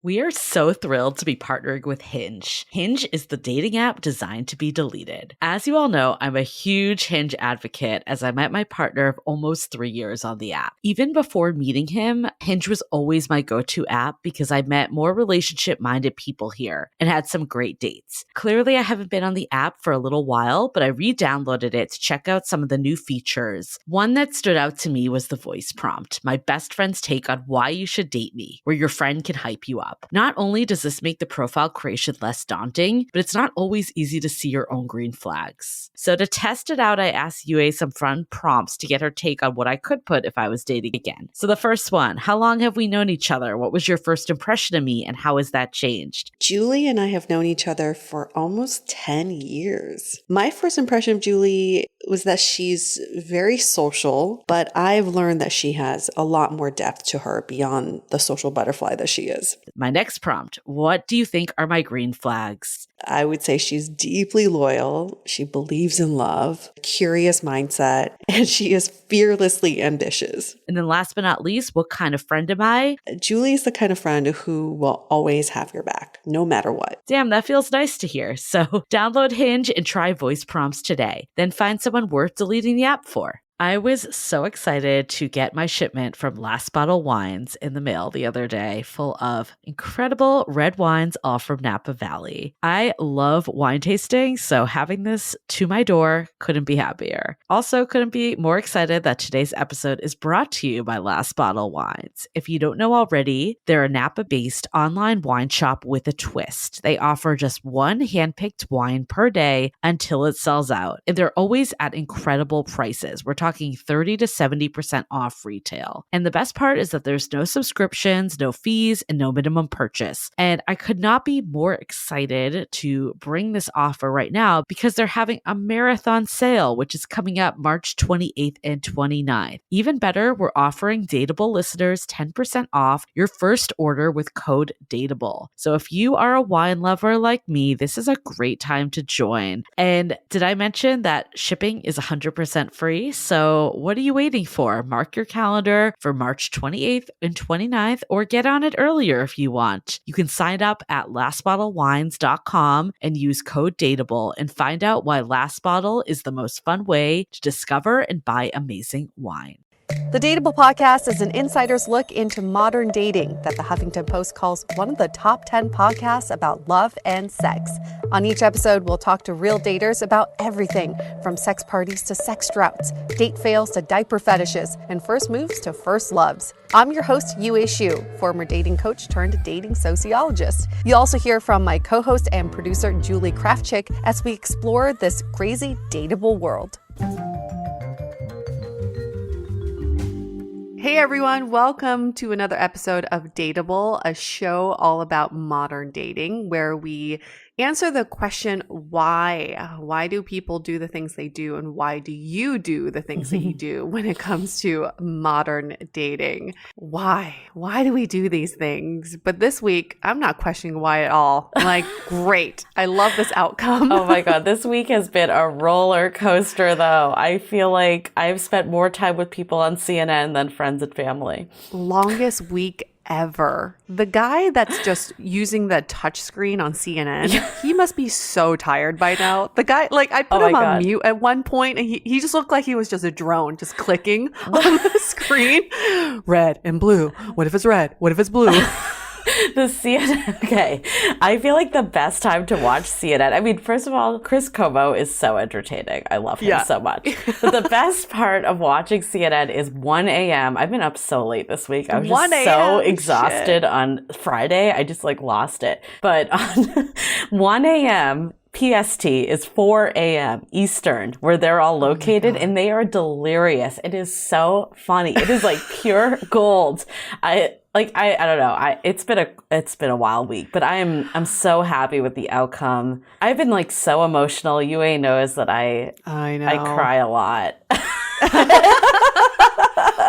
We are so thrilled to be partnering with Hinge. Hinge is the dating app designed to be deleted. As you all know, I'm a huge Hinge advocate as I met my partner of almost 3 years on the app. Even before meeting him, Hinge was always my go-to app because I met more relationship-minded people here and had some great dates. Clearly, I haven't been on the app for a little while, but I re-downloaded it to check out some of the new features. One that stood out to me was the voice prompt, my best friend's take on why you should date me, where your friend can hype you up. Not only does this make the profile creation less daunting, but it's not always easy to see your own green flags. So to test it out, I asked Yue some fun prompts to get her take on what I could put if I was dating again. So the first one, how long have we known each other? What was your first impression of me and how has that changed? Julie and I have known each other for almost 10 years. My first impression of Julie was that she's very social, but I've learned that she has a lot more depth to her beyond the social butterfly that she is. My next prompt, what do you think are my green flags? I would say she's deeply loyal. She believes in love, curious mindset, and she is fearlessly ambitious. And then last but not least, what kind of friend am I? Julie is the kind of friend who will always have your back, no matter what. Damn, that feels nice to hear. So download Hinge and try voice prompts today. Then find someone worth deleting the app for. I was so excited to get my shipment from Last Bottle Wines in the mail the other day, full of incredible red wines, all from Napa Valley. I love wine tasting, so having this to my door couldn't be happier. Also, couldn't be more excited that today's episode is brought to you by Last Bottle Wines. If you don't know already, they're a Napa-based online wine shop with a twist. They offer just one handpicked wine per day until it sells out, and they're always at incredible prices. We're talking 30 to 70% off retail. And the best part is that there's no subscriptions, no fees, and no minimum purchase. And I could not be more excited to bring this offer right now because they're having a marathon sale, which is coming up March 28th and 29th. Even better, we're offering Dateable listeners 10% off your first order with code DATEABLE. So if you are a wine lover like me, this is a great time to join. And did I mention that shipping is 100% free? So what are you waiting for? Mark your calendar for March 28th and 29th or get on it earlier if you want. You can sign up at lastbottlewines.com and use code DATEABLE and find out why Last Bottle is the most fun way to discover and buy amazing wine. The Dateable podcast is an insider's look into modern dating that the Huffington Post calls one of the top 10 podcasts about love and sex. On each episode, we'll talk to real daters about everything from sex parties to sex droughts, date fails to diaper fetishes, and first moves to first loves. I'm your host, Yue Xu, former dating coach turned dating sociologist. You'll also hear from my co-host and producer, Julie Krafchick, as we explore this crazy dateable world. Hey everyone, welcome to another episode of Dateable, a show all about modern dating where we answer the question, why? Why do people do the things they do, and why do you do the things that you do when it comes to modern dating? Why? Why do we do these things? But this week, I'm not questioning why at all. I'm like, great. I love this outcome. Oh my God. This week has been a roller coaster, though. I feel like I've spent more time with people on CNN than friends and family. Longest week ever. The guy that's just using the touch screen on CNN, he must be so tired by now. The guy, like, I put him on mute at one point and he just looked like he was just a drone, just clicking on the screen. Red and blue. What if it's red? What if it's blue? The CNN. Okay. I feel like the best time to watch CNN. I mean, first of all, Chris Como is so entertaining. I love him so much. But the best part of watching CNN is 1 a.m. I've been up so late this week. I was just so exhausted on Friday. I just lost it. But on 1 a.m., PST is 4 a.m. Eastern, where they're all located, and they are delirious. It is so funny. It is like pure gold. I don't know. It's been a wild week, but I'm so happy with the outcome. I've been so emotional. Yue knows that I cry a lot.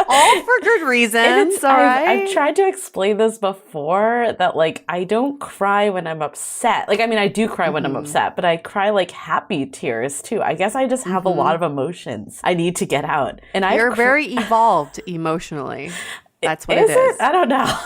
All for good reasons, all right? I've tried to explain this before, that I don't cry when I'm upset. I do cry when I'm upset, but I cry happy tears too. I guess I just have a lot of emotions I need to get out. And you're very evolved emotionally. That's what it is. I don't know.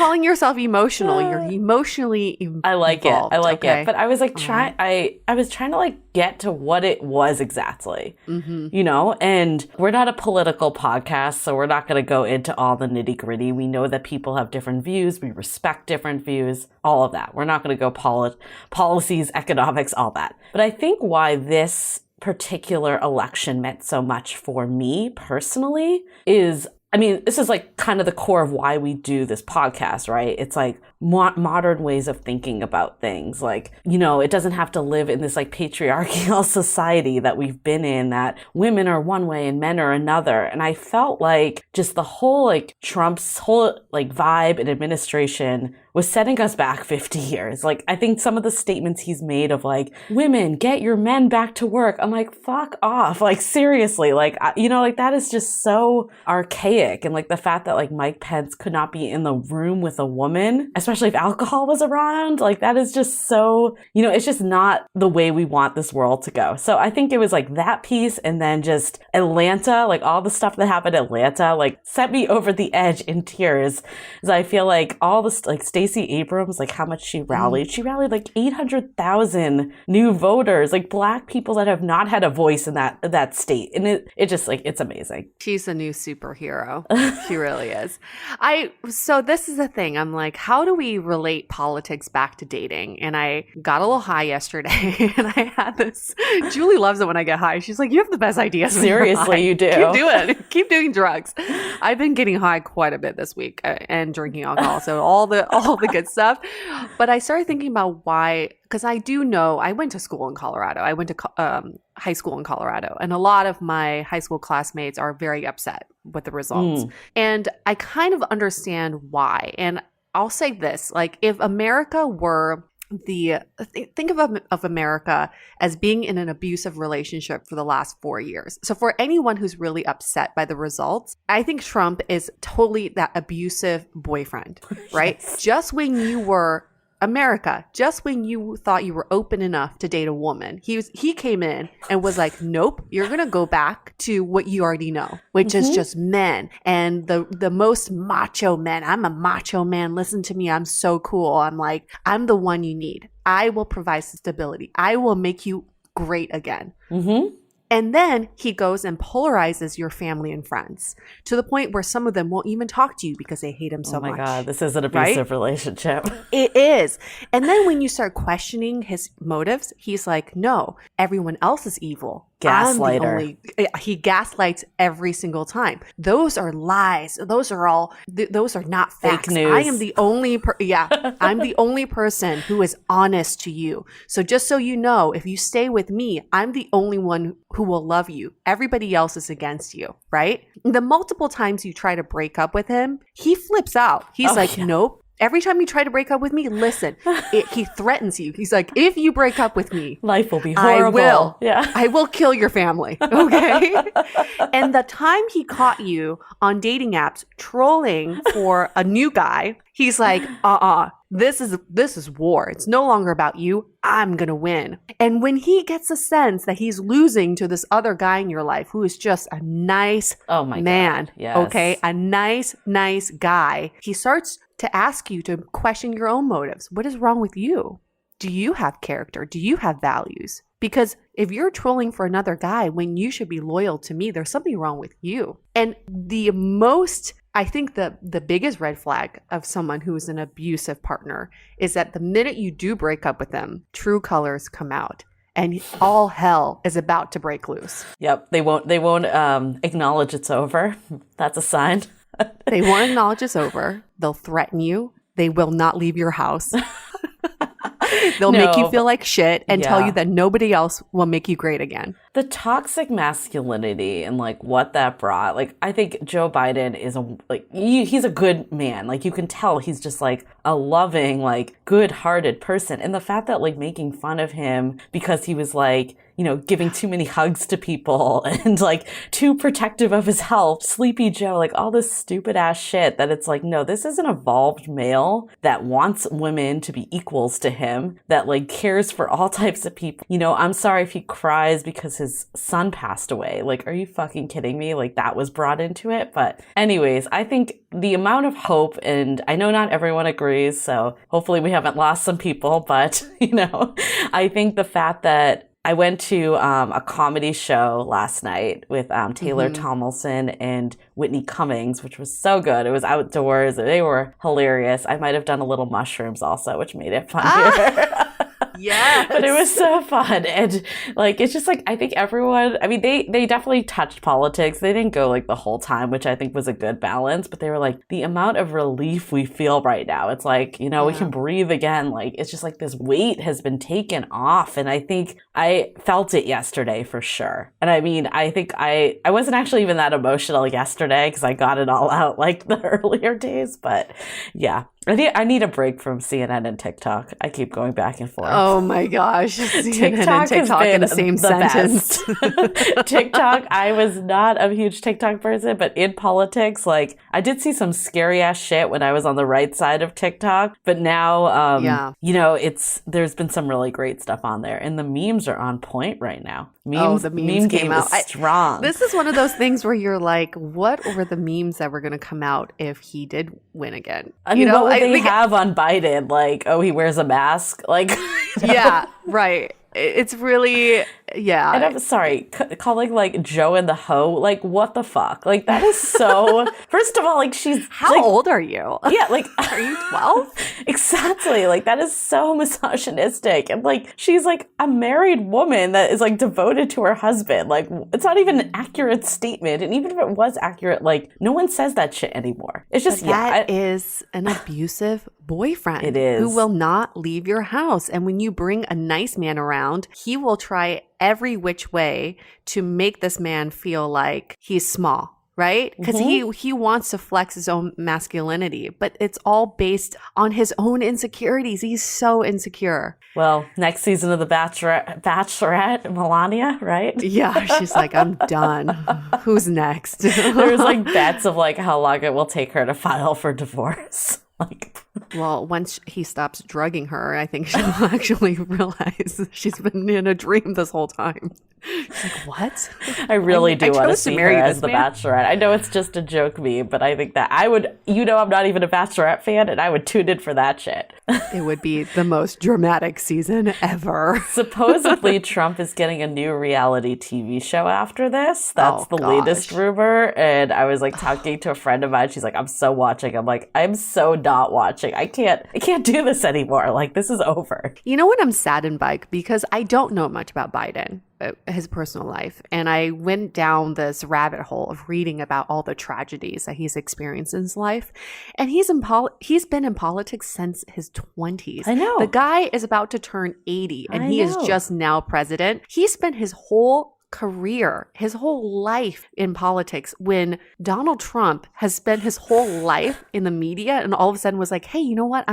calling yourself emotional. You're emotionally I like involved, it. I like okay? it. But I was like I was trying to like get to what it was exactly, you know? And we're not a political podcast, so we're not going to go into all the nitty gritty. We know that people have different views. We respect different views, all of that. We're not going to go policies, economics, all that. But I think why this particular election meant so much for me personally is, I mean, this is like kind of the core of why we do this podcast, right? It's like modern ways of thinking about things. Like, you know, it doesn't have to live in this like patriarchal society that we've been in, that women are one way and men are another. And I felt like just the whole like Trump's whole like vibe and administration was setting us back 50 years. Like, I think some of the statements he's made of like, women, get your men back to work. I'm like, fuck off. Like, seriously, like, you know, like that is just so archaic. And like the fact that like Mike Pence could not be in the room with a woman, especially if alcohol was around, like that is just so, you know, it's just not the way we want this world to go. So I think it was like that piece, and then just Atlanta, like all the stuff that happened in Atlanta, like sent me over the edge in tears. Because I feel like all this, like Stacey Abrams, like how much she rallied. She rallied like 800,000 new voters, like Black people that have not had a voice in that state. And it just like, it's amazing. She's a new superhero. She really is. So this is the thing. I'm like, how do we relate politics back to dating? And I got a little high yesterday and I had this, Julie loves it when I get high. She's like, you have the best ideas. Seriously, you do. Keep doing drugs. I've been getting high quite a bit this week and drinking alcohol. So all the good stuff. But I started thinking about why, because I do know I went to school in Colorado. I went to high school in Colorado, and a lot of my high school classmates are very upset with the results. And I kind of understand why. And I'll say this, like if America were think of America as being in an abusive relationship for the last 4 years. So for anyone who's really upset by the results, I think Trump is totally that abusive boyfriend, right? Yes. Just when you were America, just when you thought you were open enough to date a woman, he came in and was like, nope, you're going to go back to what you already know, which is just men and the most macho men. I'm a macho man. Listen to me. I'm so cool. I'm like, I'm the one you need. I will provide stability. I will make you great again. And then he goes and polarizes your family and friends to the point where some of them won't even talk to you because they hate him so much. Oh my God, this is an abusive relationship. It is. And then when you start questioning his motives, he's like, no, everyone else is evil. Gaslighter. He gaslights every single time. Those are lies. Those are not facts. Fake news. I am the only I'm the only person who is honest to you. So just so you know, if you stay with me, I'm the only one who will love you. Everybody else is against you, right? The multiple times you try to break up with him, he flips out. He's nope. Every time you try to break up with me, listen, he threatens you. He's like, if you break up with me, life will be horrible. I will. Yeah. I will kill your family. Okay. And the time he caught you on dating apps trolling for a new guy, he's like, this is war. It's no longer about you. I'm going to win. And when he gets a sense that he's losing to this other guy in your life who is just a nice man, yes. Okay, a nice guy, he starts to ask you to question your own motives. What is wrong with you? Do you have character? Do you have values? Because if you're trolling for another guy when you should be loyal to me, there's something wrong with you. And I think the biggest red flag of someone who is an abusive partner is that the minute you do break up with them, true colors come out. And all hell is about to break loose. Yep. They won't acknowledge it's over. That's a sign. They won't acknowledge it's over. They'll threaten you. They will not leave your house. They'll make you feel like shit and tell you that nobody else will make you great again. The toxic masculinity and like what that brought, like I think Joe Biden is he's a good man. Like you can tell he's just like a loving, like good-hearted person. And the fact that like making fun of him because he was like, giving too many hugs to people and like too protective of his health, Sleepy Joe, like all this stupid ass shit that it's like, no, this is an evolved male that wants women to be equals to him, that like cares for all types of people. I'm sorry if he cries because his son passed away. Like, are you fucking kidding me? Like that was brought into it. But anyways, I think the amount of hope, and I know not everyone agrees, so hopefully we haven't lost some people, but I think the fact that I went to a comedy show last night with Taylor Tomlinson and Whitney Cummings, which was so good. It was outdoors. They were hilarious. I might have done a little mushrooms also, which made it funnier. Yes. But it was so fun. And like, it's just like, I think everyone, I mean, they definitely touched politics. They didn't go like the whole time, which I think was a good balance, but they were like, the amount of relief we feel right now. It's like, we can breathe again. Like, it's just like this weight has been taken off. And I think I felt it yesterday for sure. And I mean, I think I wasn't actually even that emotional yesterday because I got it all out like the earlier days. But yeah, I need a break from CNN and TikTok. I keep going back and forth. Oh my gosh. CNN and TikTok in the same sentence. TikTok, I was not a huge TikTok person, but in politics, like I did see some scary ass shit when I was on the right side of TikTok. But now, there's been some really great stuff on there. And the memes are on point right now. The memes came out. Strong. This is one of those things where you're like, what were the memes that were going to come out if he did win again? I mean, what would they have on Biden? Like, oh, he wears a mask? Like, yeah, right. It's really, yeah. And I'm sorry, calling like Joe and the hoe, like what the fuck? Like that is so, first of all, like she's- How old are you? Yeah, like- Are you 12? Exactly, like that is so misogynistic. And like, she's like a married woman that is like devoted to her husband. Like, it's not even an accurate statement. And even if it was accurate, like no one says that shit anymore. It's just, that is an abusive boyfriend. It is. Who will not leave your house. And when you bring a nice man around, he will try every which way to make this man feel like he's small. Right? Because he wants to flex his own masculinity, but it's all based on his own insecurities. He's so insecure. Well, next season of The Bachelorette, Melania, right? Yeah, she's like, I'm done. Who's next? There's like bets of like how long it will take her to file for divorce. Like, well, once he stops drugging her, I think she'll actually realize she's been in a dream this whole time. She's like, what? I really do want to see her as the man. Bachelorette. I know it's just a joke meme, but I think that I would, I'm not even a Bachelorette fan, and I would tune in for that shit. It would be the most dramatic season ever. Supposedly, Trump is getting a new reality TV show after this. That's the latest rumor. And I was like talking to a friend of mine. She's like, I'm so watching. I'm like, I'm so not watching. I can't do this anymore. Like, this is over. You know what I'm saddened by? Because I don't know much about Biden, his personal life. And I went down this rabbit hole of reading about all the tragedies that he's experienced in his life. And he's been in politics since his 20s. I know. The guy is about to turn 80 and he is just now president. He spent his whole career, his whole life in politics, when Donald Trump has spent his whole life in the media and all of a sudden was like, hey, you know what?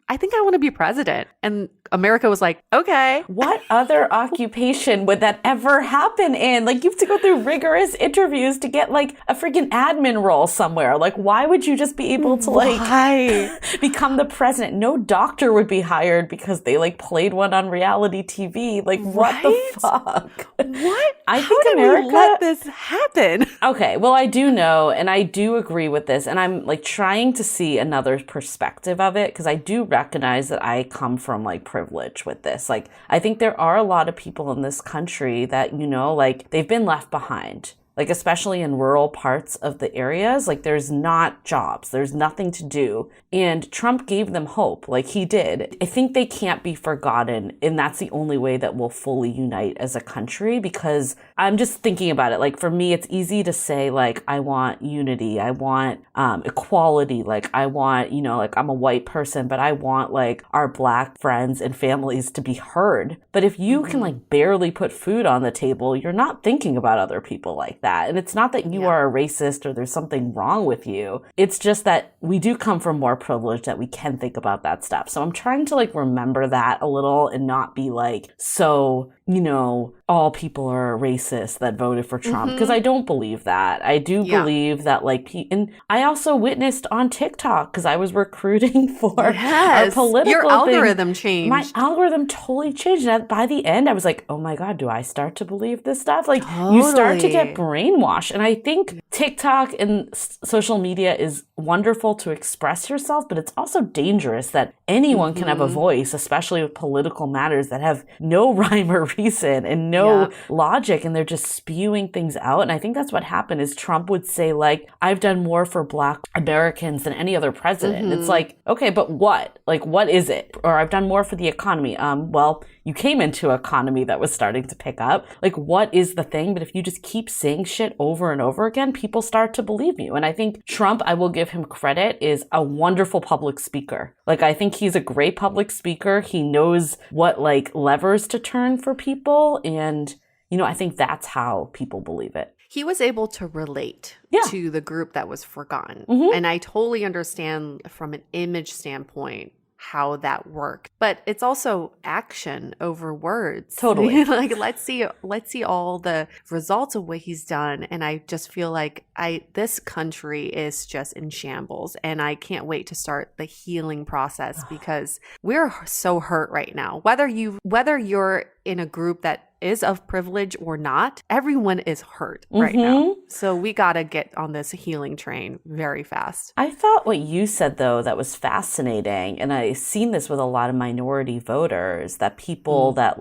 I think I want to be president. And America was like, okay. What other occupation would that ever happen in? Like, you have to go through rigorous interviews to get like a freaking admin role somewhere. Like, why would you just be able to like become the president? No doctor would be hired because they like played one on reality TV. Like, what the fuck? What? I How think did America we let this happen? Okay, well, I do know, and I do agree with this, and I'm like trying to see another perspective of it because I do recognize that I come from like privilege with this. Like, I think there are a lot of people in this country that, like they've been left behind. Like, especially in rural parts of the areas, like there's not jobs, there's nothing to do. And Trump gave them hope, like he did. I think they can't be forgotten. And that's the only way that we'll fully unite as a country, because I'm just thinking about it. Like, for me, it's easy to say, like, I want unity. I want equality. Like, I want, like I'm a white person, but I want like our Black friends and families to be heard. But if you can like barely put food on the table, you're not thinking about other people like that. And it's not that you are a racist or there's something wrong with you. It's just that we do come from more privilege that we can think about that stuff. So I'm trying to like remember that a little and not be like so, all people are racist that voted for Trump, because I don't believe that. I do believe that and I also witnessed on TikTok, because I was recruiting for our political your algorithm changed. My algorithm totally changed. And by the end, I was like, oh my God, do I start to believe this stuff? Like you start to get brainwashed. And I think TikTok and social media is wonderful to express yourself, but it's also dangerous that anyone can have a voice, especially with political matters that have no rhyme or reason and no logic, and they're just spewing things out. And I think that's what happened is Trump would say, like, I've done more for Black Americans than any other president. It's like, okay, but what? Like, what is it? Or I've done more for the economy. Well, you came into an economy that was starting to pick up. Like, what is the thing? But if you just keep saying shit over and over again, people start to believe you. And I think Trump, I will give him credit, is a wonderful public speaker. Like, I think he's a great public speaker. He knows what, like, levers to turn for people. And, I think that's how people believe it. He was able to relate to the group that was forgotten. And I totally understand from an image standpoint how that worked. But it's also action over words. Totally. Like let's see all the results of what he's done. And I just feel like this country is just in shambles. And I can't wait to start the healing process because we're so hurt right now. Whether you're in a group that is of privilege or not, everyone is hurt right now. So we got to get on this healing train very fast. I thought what you said, though, that was fascinating, and I've seen this with a lot of minority voters, that people that,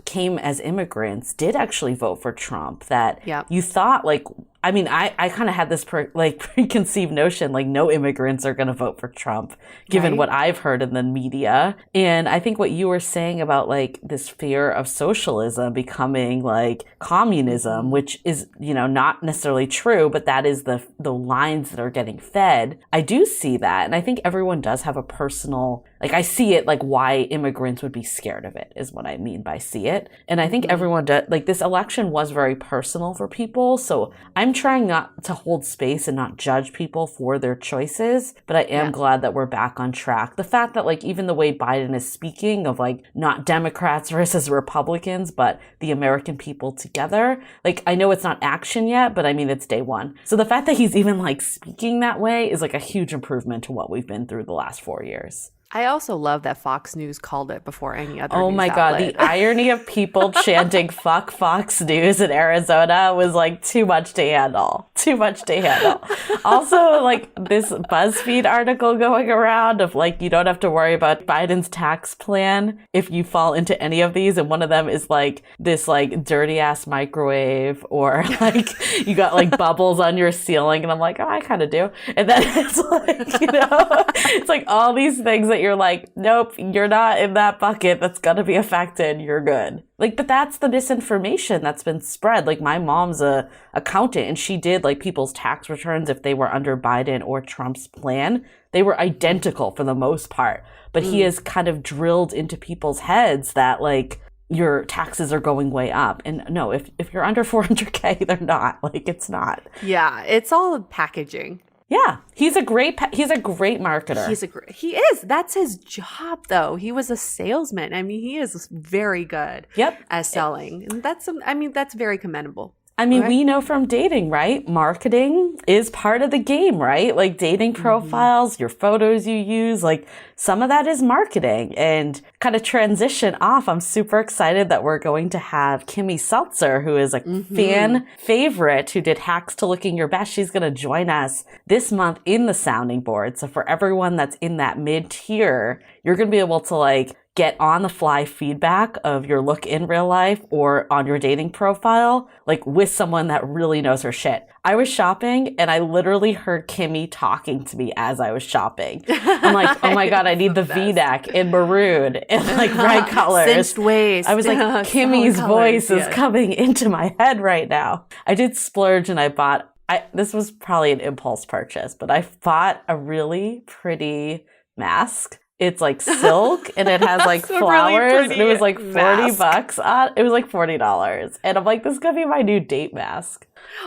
came as immigrants did actually vote for Trump, that you thought, I kind of had this preconceived notion, like, no immigrants are going to vote for Trump, given what I've heard in the media. And I think what you were saying about, like, this fear of socialism becoming like communism, which is, not necessarily true, but that is the lines that are getting fed. I do see that. And I think everyone does have a personal, I see it, like, why immigrants would be scared of it is what I mean by see it. And I think everyone does, this election was very personal for people. So I'm trying not to hold space and not judge people for their choices, but I am glad that we're back on track. The fact that, even the way Biden is speaking of, not Democrats versus Republicans, but the American people together, I know it's not action yet, but I mean, it's day one. So the fact that he's even, speaking that way is, a huge improvement to what we've been through the last 4 years. I also love that Fox News called it before any other Oh news my God, outlet. the irony of people chanting fuck Fox News in Arizona was too much to handle. Too much to handle. Also, this BuzzFeed article going around of you don't have to worry about Biden's tax plan if you fall into any of these. And one of them is this dirty ass microwave, or you got bubbles on your ceiling. And I'm like, oh, I kind of do. And then it's it's all these things that you're nope, you're not in that bucket that's going to be affected. You're good. But that's the misinformation that's been spread. My mom's a accountant, and she did people's tax returns if they were under Biden or Trump's plan. They were identical for the most part. But he has kind of drilled into people's heads that your taxes are going way up. And no, if you're under 400K, they're not. It's not. Yeah, it's all packaging. Yeah, he's a great marketer. He is. That's his job, though. He was a salesman. I mean, he is very good at selling. And that's very commendable. We know from dating, right? Marketing is part of the game, right? Dating profiles, your photos you use, some of that is marketing. And kind of transition off, I'm super excited that we're going to have Kimmy Seltzer, who is a fan favorite, who did Hacks to Looking Your Best. She's going to join us this month in the sounding board. So for everyone that's in that mid-tier, you're going to be able to get on the fly feedback of your look in real life or on your dating profile, with someone that really knows her shit. I was shopping and I literally heard Kimmy talking to me as I was shopping. I'm like, oh my God, I need the V-neck in maroon and bright colors. Cinched waist. I was like, Kimmy's voice is coming into my head right now. I did splurge and this was probably an impulse purchase, but I bought a really pretty mask. It's silk and it has flowers, really, and it was $40 on. It was $40. And I'm like, this is gonna be my new date mask.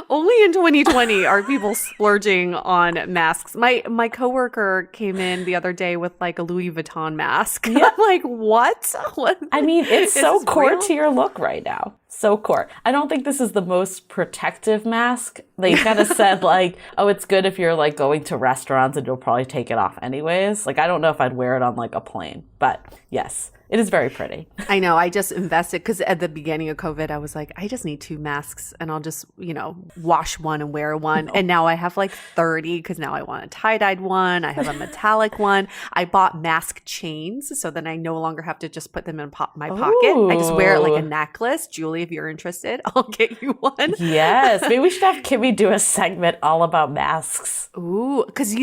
Only in 2020 are people splurging on masks. My coworker came in the other day with like a Louis Vuitton mask. Yeah. I'm like, what? I mean, it's so core real? to your look right now. So core. I don't think this is the most protective mask. They kind of said like, oh, it's good if you're like going to restaurants and you'll probably take it off anyways. Like, I don't know if I'd wear it on like a plane, but yes. It is very pretty. I know. I just invested because at the beginning of COVID, I was like, I just need 2 masks and I'll just, wash one and wear one. And now I have like 30 because now I want a tie-dyed one. I have a metallic one. I bought mask chains so then I no longer have to just put them in my pocket. I just wear it like a necklace. Julie, if you're interested, I'll get you one. Yes. Maybe we should have Kimmy do a segment all about masks. Ooh, because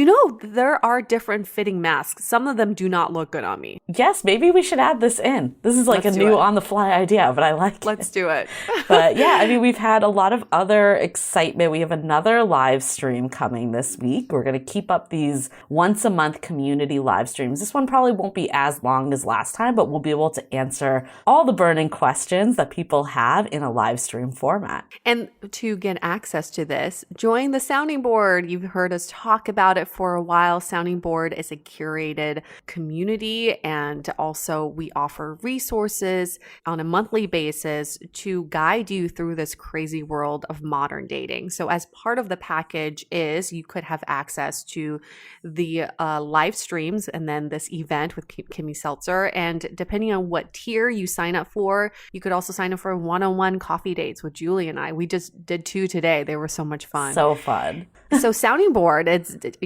there are different fitting masks. Some of them do not look good on me. Yes, maybe we should add this in. This is like a new on-the-fly idea, but I like it. Let's do it. But yeah, I mean, we've had a lot of other excitement. We have another live stream coming this week. We're going to keep up these once-a-month community live streams. This one probably won't be as long as last time, but we'll be able to answer all the burning questions that people have in a live stream format. And to get access to this, join the Sounding Board. You've heard us talk about it for a while. Sounding Board is a curated community, and also we offer resources on a monthly basis to guide you through this crazy world of modern dating. So as part of the package is you could have access to the live streams and then this event with Kimmy Seltzer. And depending on what tier you sign up for, you could also sign up for one-on-one coffee dates with Julie and I. We just did 2 today. They were so much fun. So fun. So Sounding Board,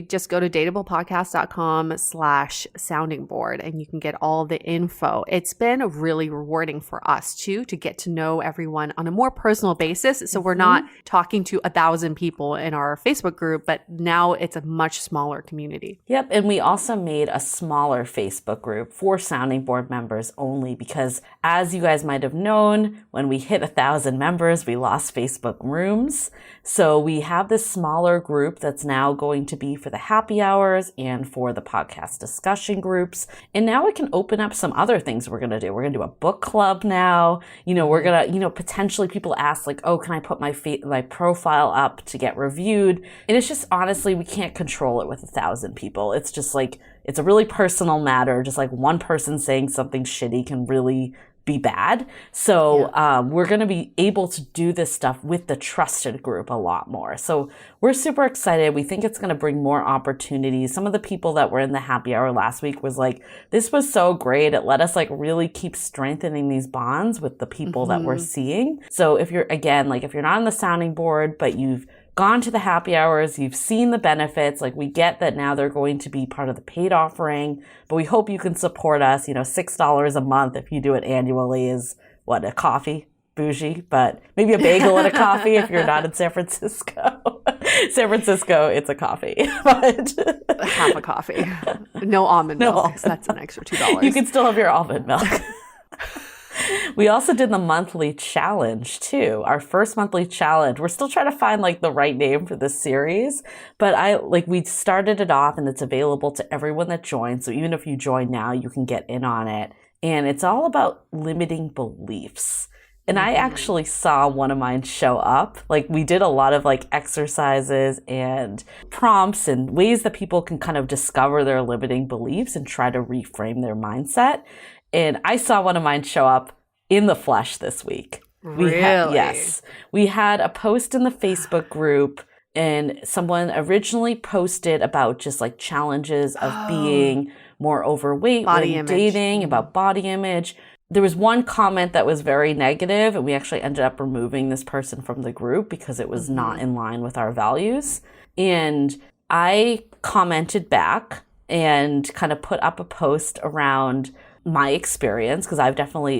just go to dateablepodcast.com/sounding board and you can get all the info. It's been really rewarding for us too to get to know everyone on a more personal basis. So we're not talking to 1,000 people in our Facebook group, but now it's a much smaller community. Yep. And we also made a smaller Facebook group for Sounding Board members only because, as you guys might have known, when we hit 1,000 members, we lost Facebook rooms. So we have this smaller group that's now going to be for the happy hours and for the podcast discussion groups. And now we can open up some other things we're going to do. We're going to do a book club now. We're going to, potentially people ask like, oh, can I put my profile up to get reviewed? And it's just, honestly, we can't control it with 1,000 people. It's just like, it's a really personal matter. Just like one person saying something shitty can really be bad. So we're going to be able to do this stuff with the trusted group a lot more. So we're super excited. We think it's going to bring more opportunities. Some of the people that were in the happy hour last week was like, this was so great. It let us like really keep strengthening these bonds with the people that we're seeing. So if you're not on the Sounding Board, but you've gone to the happy hours, you've seen the benefits, like we get that now they're going to be part of the paid offering, but we hope you can support us. $6 a month if you do it annually is what, a coffee? Bougie, but maybe a bagel and a coffee if you're not in San Francisco. San Francisco, it's a coffee. But half a coffee. No almond milk. That's an extra $2. You can still have your almond milk. We also did the monthly challenge too. Our first monthly challenge. We're still trying to find like the right name for this series, but we started it off and it's available to everyone that joins. So even if you join now, you can get in on it. And it's all about limiting beliefs. And I actually saw one of mine show up. Like we did a lot of like exercises and prompts and ways that people can kind of discover their limiting beliefs and try to reframe their mindset. And I saw one of mine show up in the flesh this week. Really? Yes. We had a post in the Facebook group and someone originally posted about just like challenges of being more overweight when dating, about body image. There was one comment that was very negative and we actually ended up removing this person from the group because it was not in line with our values. And I commented back and kind of put up a post around my experience, because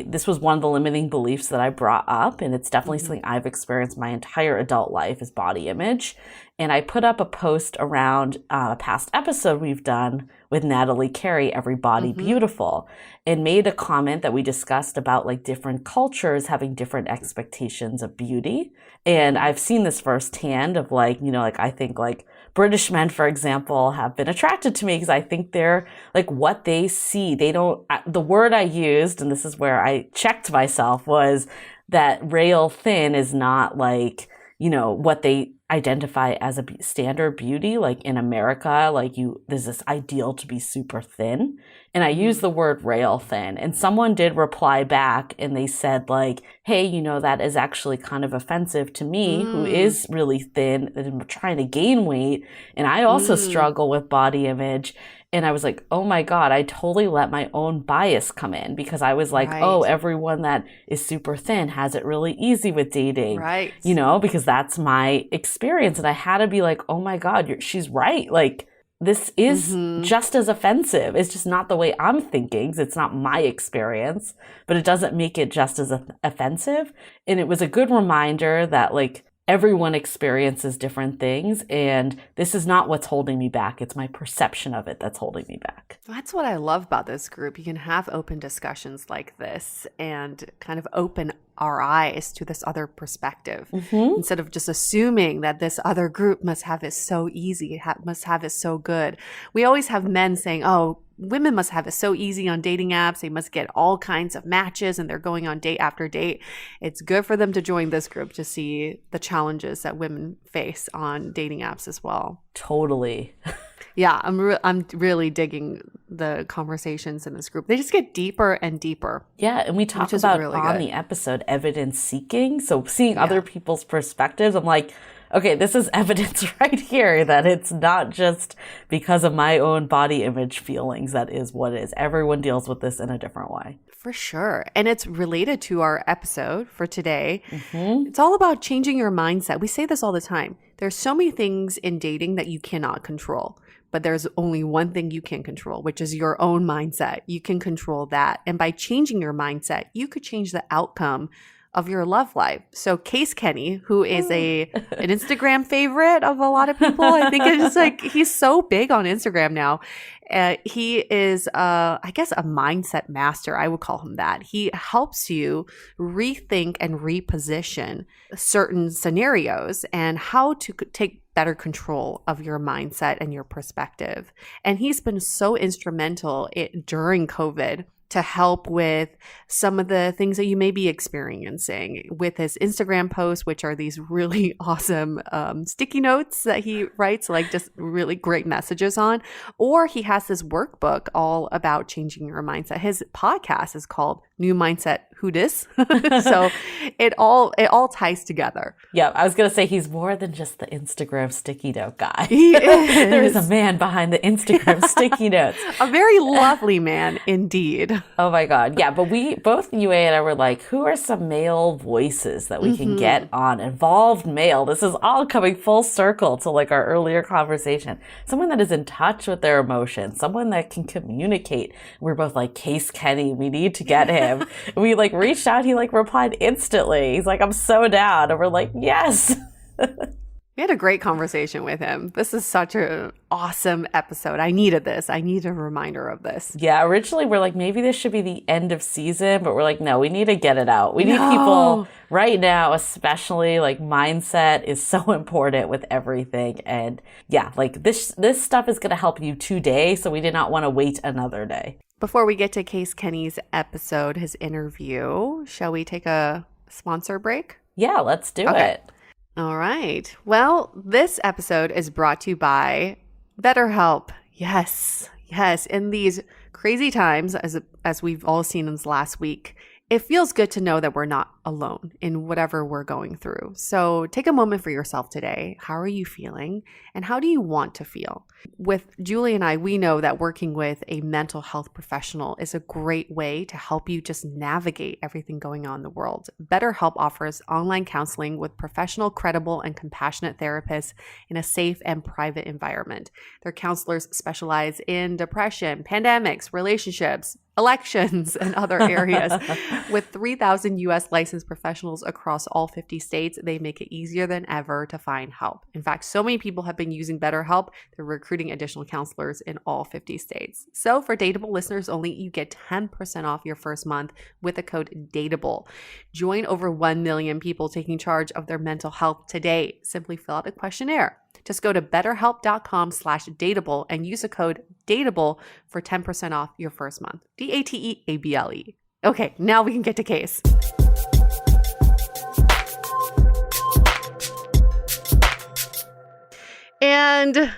this was one of the limiting beliefs that I brought up, and it's definitely something I've experienced my entire adult life is body image. And I put up a post around a past episode we've done with Natalie Carey, Every Body Beautiful, and made a comment that we discussed about like different cultures having different expectations of beauty. And I've seen this firsthand of like, I think like British men, for example, have been attracted to me because I think they're like what they see. The word I used, and this is where I checked myself, was that rail thin is not like, what they identify as a standard beauty, like in America, like there's this ideal to be super thin. And I use the word rail thin, and someone did reply back and they said like, hey, that is actually kind of offensive to me who is really thin and trying to gain weight. And I also struggle with body image. And I was like, oh my God, I totally let my own bias come in because I was like, oh, everyone that is super thin has it really easy with dating, right? Because that's my experience. And I had to be like, oh my God, she's right. Like, this is just as offensive. It's just not the way I'm thinking. It's not my experience, but it doesn't make it just as offensive. And it was a good reminder that like, everyone experiences different things, and this is not what's holding me back. It's my perception of it that's holding me back. That's what I love about this group. You can have open discussions like this and kind of open our eyes to this other perspective instead of just assuming that this other group must have it so easy, must have it so good. We always have men saying, oh, women must have it so easy on dating apps. They must get all kinds of matches and they're going on date after date. It's good for them to join this group to see the challenges that women face on dating apps as well. Totally. Yeah, I'm really digging the conversations in this group. They just get deeper and deeper. Yeah, and we talk about really on the episode evidence seeking. So seeing other people's perspectives, I'm like, okay, this is evidence right here that it's not just because of my own body image feelings. That is what it is. Everyone deals with this in a different way. For sure. And it's related to our episode for today. It's all about changing your mindset. We say this all the time. There's so many things in dating that you cannot control, but there's only one thing you can control, which is your own mindset. You can control that. And by changing your mindset, you could change the outcome of your love life. So Case Kenny, who is an Instagram favorite of a lot of people, I think it's like he's so big on Instagram now. He is, I guess, a mindset master. I would call him that. He helps you rethink and reposition certain scenarios and how to take better control of your mindset and your perspective. And he's been so instrumental during COVID to help with some of the things that you may be experiencing with his Instagram posts, which are these really awesome sticky notes that he writes, like just really great messages on. Or he has this workbook all about changing your mindset. His podcast is called New Mindset Who Dis? So it all ties together. Yeah, I was going to say he's more than just the Instagram sticky note guy. He is. There is a man behind the Instagram sticky notes. A very lovely man indeed. Oh my God. Yeah, but both you and I were like, who are some male voices that we can get on? Involved male. This is all coming full circle to like our earlier conversation. Someone that is in touch with their emotions, someone that can communicate. We're both like, Case Kenny, we need to get him. We like reached out. He like replied instantly. He's like, I'm so down. And we're like, yes. We had a great conversation with him. This is such an awesome episode. I needed this. I need a reminder of this. Yeah, originally we're like, maybe this should be the end of season, but we're like, no, we need to get it out. We need people right now, especially like mindset is so important with everything. And yeah, like this stuff is going to help you today. So we did not want to wait another day. Before we get to Case Kenny's episode, his interview, shall we take a sponsor break? Yeah, let's do it. All right. Well, this episode is brought to you by BetterHelp. Yes. In these crazy times, as we've all seen in this last week, it feels good to know that we're not alone in whatever we're going through. So take a moment for yourself today. How are you feeling? And how do you want to feel? With Julie and I, we know that working with a mental health professional is a great way to help you just navigate everything going on in the world. BetterHelp offers online counseling with professional, credible, and compassionate therapists in a safe and private environment. Their counselors specialize in depression, pandemics, relationships, elections, and other areas. With 3,000 U.S. licensed professionals across all 50 states, they make it easier than ever to find help. In fact, so many people have been using BetterHelp, they're recruiting additional counselors in all 50 states. So for Dateable listeners only, you get 10% off your first month with the code DATEABLE. Join over 1 million people taking charge of their mental health today. Simply fill out a questionnaire. Just go to betterhelp.com/dateable and use the code DATEABLE for 10% off your first month. DATEABLE. Okay, now we can get to Case. And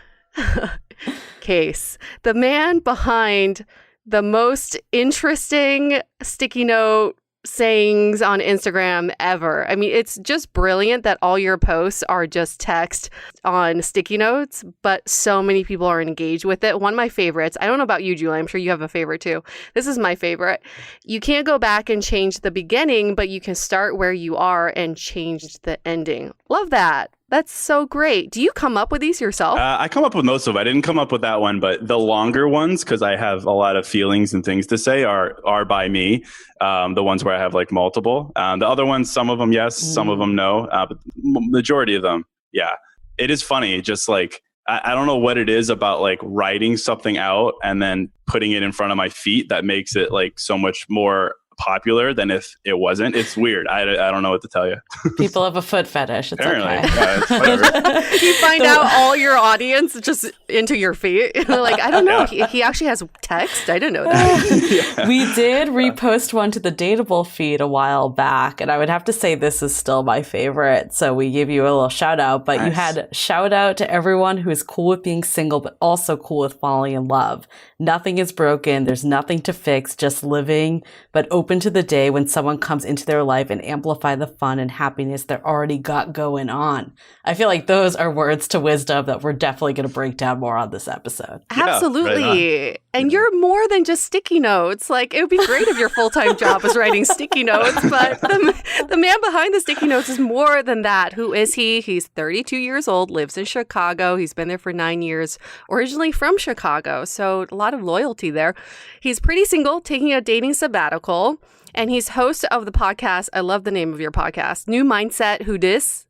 Case, the man behind the most interesting sticky note sayings on Instagram ever. I mean, it's just brilliant that all your posts are just text on sticky notes, but so many people are engaged with it. One of my favorites, I don't know about you, Julie, I'm sure you have a favorite too. This is my favorite. You can't go back and change the beginning, but you can start where you are and change the ending. Love that. That's so great. Do you come up with these yourself? I come up with most of them. I didn't come up with that one, but the longer ones, because I have a lot of feelings and things to say, are by me. The ones where I have like multiple. The other ones, some of them yes, some of them no. But majority of them, yeah. It is funny. Just like I don't know what it is about like writing something out and then putting it in front of my feet that makes it like so much more popular than if it wasn't. It's weird. I don't know what to tell you. People have a foot fetish. It's Apparently. okay. It's whatever. You find out all your audience just into your feet. Like, I don't know. Yeah. He actually has text. I didn't know that. Yeah. We did repost one to the DATEABLE feed a while back, and I would have to say this is still my favorite. So we give you a little shout out, but nice. You had shout out to everyone who is cool with being single, but also cool with falling in love. Nothing is broken. There's nothing to fix, just living, but open to the day when someone comes into their life and amplify the fun and happiness they're already got going on. I feel like those are words to wisdom that we're definitely going to break down more on this episode. Absolutely. Right, and you're more than just sticky notes. Like, it would be great if your full-time job was writing sticky notes, but the man behind the sticky notes is more than that. Who is he? He's 32 years old, lives in Chicago. He's been there for 9 years, originally from Chicago. So a lot of loyalty there. He's pretty single, taking a dating sabbatical. And he's host of the podcast. I love the name of your podcast, New Mindset Who Dis.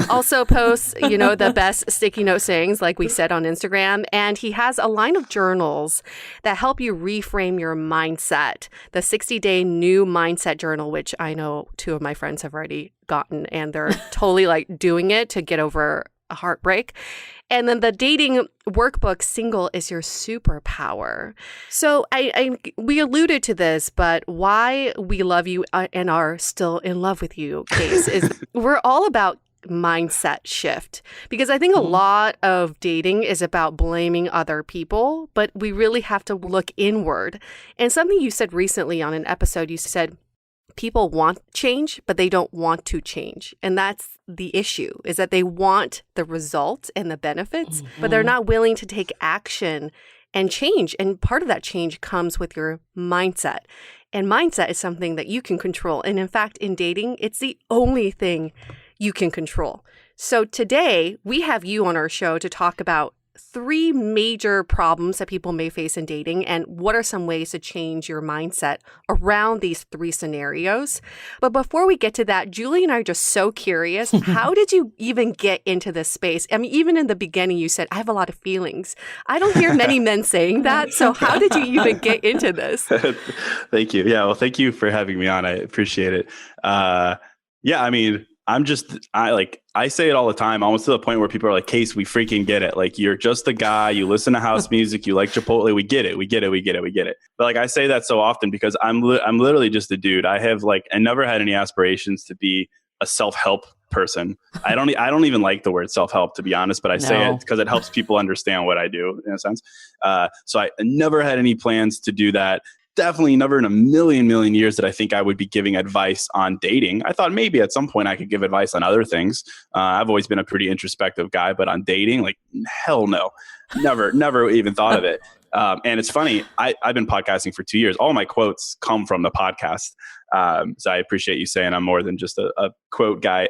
Also posts, the best sticky note sayings, like we said on Instagram. And he has a line of journals that help you reframe your mindset. The 60-day New Mindset Journal, which I know 2 of my friends have already gotten, and they're totally like doing it to get over a heartbreak. And then the dating workbook, Single is Your Superpower. So we alluded to this, but why we love you and are still in love with you, Case, is we're all about mindset shift. Because I think a lot of dating is about blaming other people, but we really have to look inward. And something you said recently on an episode, you said, people want change, but they don't want to change. And that's the issue, is that they want the results and the benefits, but they're not willing to take action and change. And part of that change comes with your mindset. And mindset is something that you can control. And in fact, in dating, it's the only thing you can control. So today, we have you on our show to talk about 3 major problems that people may face in dating, and what are some ways to change your mindset around these 3 scenarios. But before we get to that, Julie and I are just so curious. How did you even get into this space? I mean, even in the beginning, you said, I have a lot of feelings. I don't hear many men saying that. So how did you even get into this? Thank you. Yeah, well, thank you for having me on. I appreciate it. I mean, I say it all the time, almost to the point where people are like, Case, we freaking get it. Like, you're just a guy, you listen to house music, you like Chipotle. We get it. But like, I say that so often because I'm literally just a dude. I never had any aspirations to be a self-help person. I don't even like the word self-help, to be honest, but I say it because it helps people understand what I do in a sense. So I never had any plans to do that. Definitely never in a million years that I think I would be giving advice on dating. I thought maybe at some point I could give advice on other things. I've always been a pretty introspective guy, but on dating, like, hell no. Never even thought of it. And it's funny, I've been podcasting for 2 years. All my quotes come from the podcast. So I appreciate you saying I'm more than just a quote guy.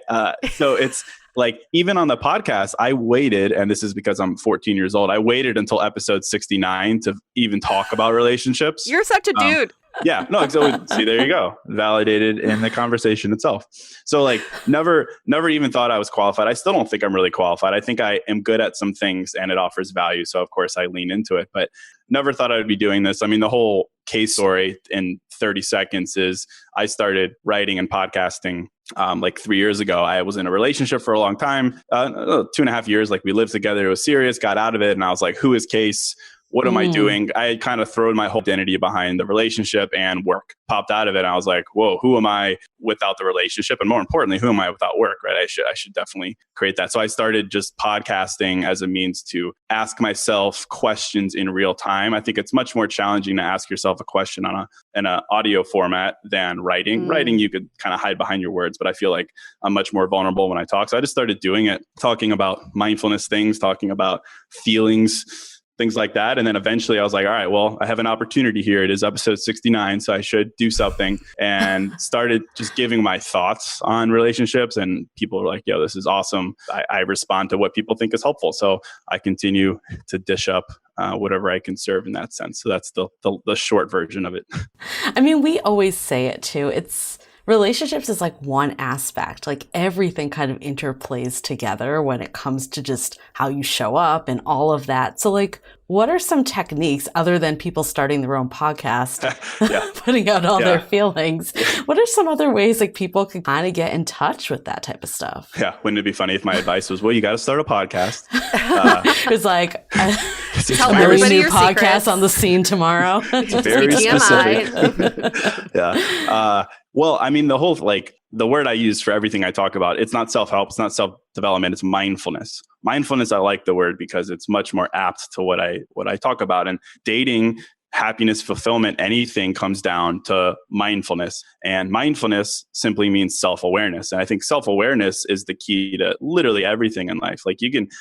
So it's like, even on the podcast, I waited, and this is because I'm 14 years old, I waited until episode 69 to even talk about relationships. You're such a dude. Yeah, no, so see, there you go. Validated in the conversation itself. So like, never even thought I was qualified. I still don't think I'm really qualified. I think I am good at some things and it offers value. So of course I lean into it, but never thought I would be doing this. I mean, the whole Case story in 30 seconds is I started writing and podcasting like 3 years ago. I was in a relationship for a long time, 2.5 years. Like, we lived together. It was serious, got out of it. And I was like, who is Case? what am I doing? I had kind of thrown my whole identity behind the relationship, and work popped out of it. And I was like, whoa, who am I without the relationship? And more importantly, who am I without work, right? I should definitely create that. So I started just podcasting as a means to ask myself questions in real time. I think it's much more challenging to ask yourself a question in an audio format than writing. Writing, you could kind of hide behind your words, but I feel like I'm much more vulnerable when I talk. So I just started doing it, talking about mindfulness things, talking about feelings, things like that. And then eventually I was like, all right, well, I have an opportunity here. It is episode 69, so I should do something. And started just giving my thoughts on relationships. And people were like, yo, this is awesome. I respond to what people think is helpful. So I continue to dish up whatever I can serve in that sense. So that's the short version of it. I mean, we always say it too. Relationships is like one aspect, like everything kind of interplays together when it comes to just how you show up and all of that. So like, what are some techniques other than people starting their own podcast, putting out all their feelings? What are some other ways like people can kind of get in touch with that type of stuff? Yeah. Wouldn't it be funny if my advice was, well, you got to start a podcast. It's like, tell a everybody new your podcast secrets on the scene tomorrow. It's very specific. Yeah. Well, I mean, the whole, like, the word I use for everything I talk about, it's not self-help, it's not self-development, it's mindfulness. Mindfulness, I like the word because it's much more apt to what I talk about. And dating, happiness, fulfillment, anything comes down to mindfulness. And mindfulness simply means self-awareness. And I think self-awareness is the key to literally everything in life. Like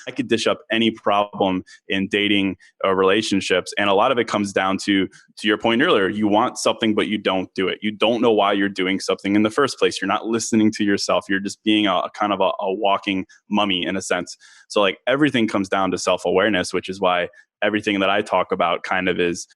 I could dish up any problem in dating or relationships. And a lot of it comes down to your point earlier, you want something, but you don't do it. You don't know why you're doing something in the first place. You're not listening to yourself. You're just being a kind of a walking mummy in a sense. So like everything comes down to self-awareness, which is why everything that I talk about kind of is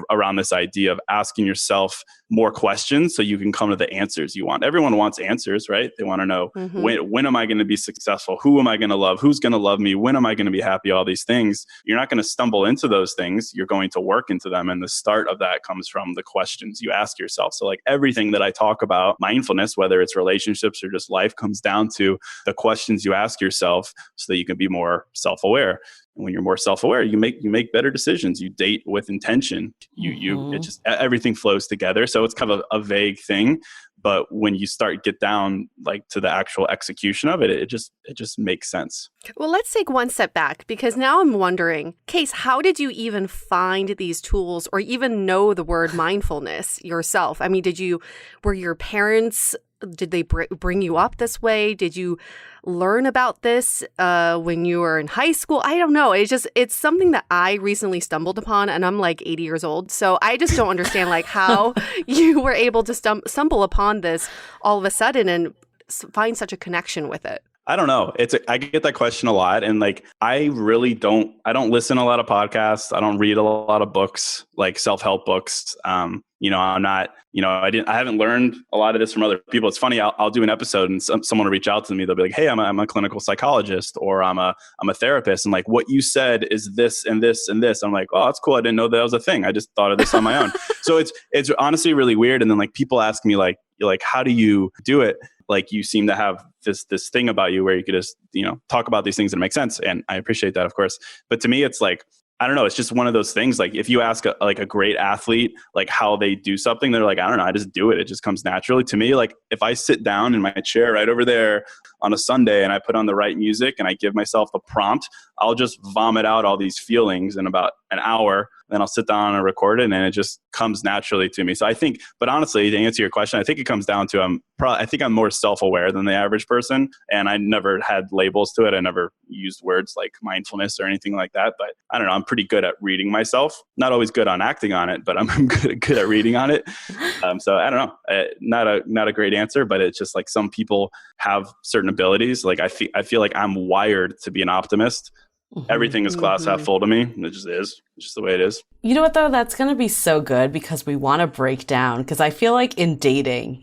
around this idea of asking yourself more questions so you can come to the answers you want. Everyone wants answers, right? They want to know, when am I going to be successful? Who am I going to love? Who's going to love me? When am I going to be happy? All these things. You're not going to stumble into those things. You're going to work into them. And the start of that comes from the questions you ask yourself. So like everything that I talk about, mindfulness, whether it's relationships or just life, comes down to the questions you ask yourself so that you can be more self-aware. And when you're more self-aware, you make better decisions. You date with intention. It just, everything flows together. So it's kind of a vague thing, but when you get down like to the actual execution of it, it just makes sense. Well, let's take one step back, because now I'm wondering, Case, how did you even find these tools or even know the word mindfulness yourself? I mean, were your parents, did they bring you up this way? Did you learn about this when you were in high school? I don't know. It's something that I recently stumbled upon, and I'm like 80 years old. So I just don't understand like how you were able to stumble upon this all of a sudden and find such a connection with it. I don't know. I get that question a lot. And like, I don't listen to a lot of podcasts. I don't read a lot of books, like self-help books. I'm not, I haven't learned a lot of this from other people. It's funny. I'll do an episode and someone will reach out to me. They'll be like, hey, I'm a clinical psychologist, or I'm a therapist. And like, what you said is this and this and this. I'm like, oh, that's cool. I didn't know that was a thing. I just thought of this on my own. So it's honestly really weird. And then like people ask me like, how do you do it? Like you seem to have this thing about you where you could just, talk about these things and make sense. And I appreciate that, of course. But to me, it's like, I don't know. It's just one of those things. Like if you ask a great athlete, like how they do something, they're like, I don't know. I just do it. It just comes naturally to me. Like if I sit down in my chair right over there on a Sunday and I put on the right music and I give myself the prompt, I'll just vomit out all these feelings in about an hour. Then I'll sit down and record it, and it just comes naturally to me. So I think, but honestly, to answer your question, I think it comes down to I think I'm more self-aware than the average person, and I never had labels to it. I never used words like mindfulness or anything like that. But I don't know. I'm pretty good at reading myself. Not always good on acting on it, but I'm good at reading on it. So I don't know. Not a great answer, but it's just like some people have certain abilities. Like I feel like I'm wired to be an optimist. Everything is glass half full to me. It just is. It's just the way it is. You know what, though? That's going to be so good because we want to break down. Because I feel like in dating,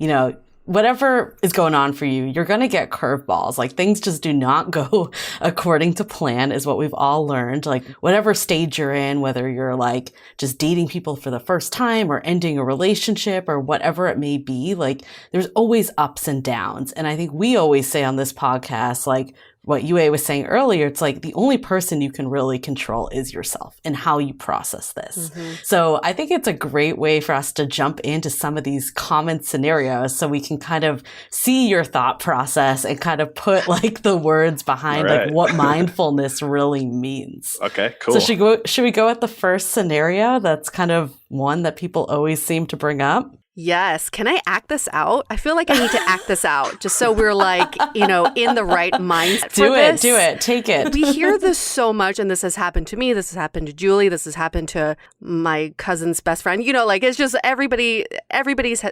whatever is going on for you, you're going to get curveballs. Like things just do not go according to plan is what we've all learned. Like whatever stage you're in, whether you're like just dating people for the first time or ending a relationship or whatever it may be, like there's always ups and downs. And I think we always say on this podcast, like what Yue was saying earlier, it's like the only person you can really control is yourself and how you process this. So I think it's a great way for us to jump into some of these common scenarios so we can kind of see your thought process and kind of put like the words behind like what mindfulness really means. Okay, cool. So should we go with the first scenario? That's kind of one that people always seem to bring up. Yes. Can I act this out? I feel like I need to act this out just so we're like, in the right mindset. Do it. Take it. We hear this so much, and this has happened to me. This has happened to Julie. This has happened to my cousin's best friend. Like it's just everybody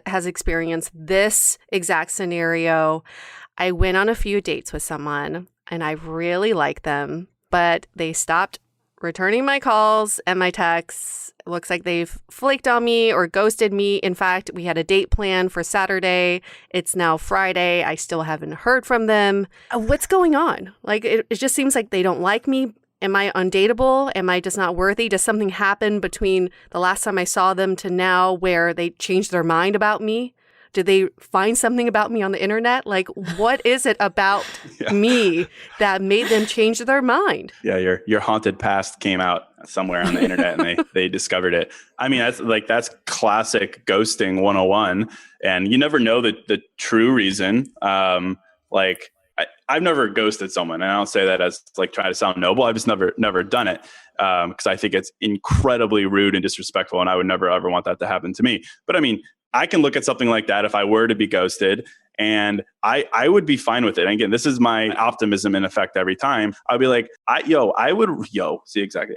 has experienced this exact scenario. I went on a few dates with someone and I really liked them, but they stopped returning my calls and my texts. It looks like they've flaked on me or ghosted me. In fact, we had a date planned for Saturday. It's now Friday. I still haven't heard from them. What's going on? Like, it just seems like they don't like me. Am I undateable? Am I just not worthy? Does something happen between the last time I saw them to now where they changed their mind about me? Did they find something about me on the internet? Like, what is it about me that made them change their mind? Yeah, your haunted past came out somewhere on the internet and they discovered it. I mean, that's classic ghosting 101. And you never know the true reason. I've never ghosted someone, and I don't say that as like trying to sound noble. I've just never done it because I think it's incredibly rude and disrespectful, and I would never ever want that to happen to me. But I mean, I can look at something like that if I were to be ghosted, and I would be fine with it. And again, this is my optimism in effect every time. I'll be like, see exactly.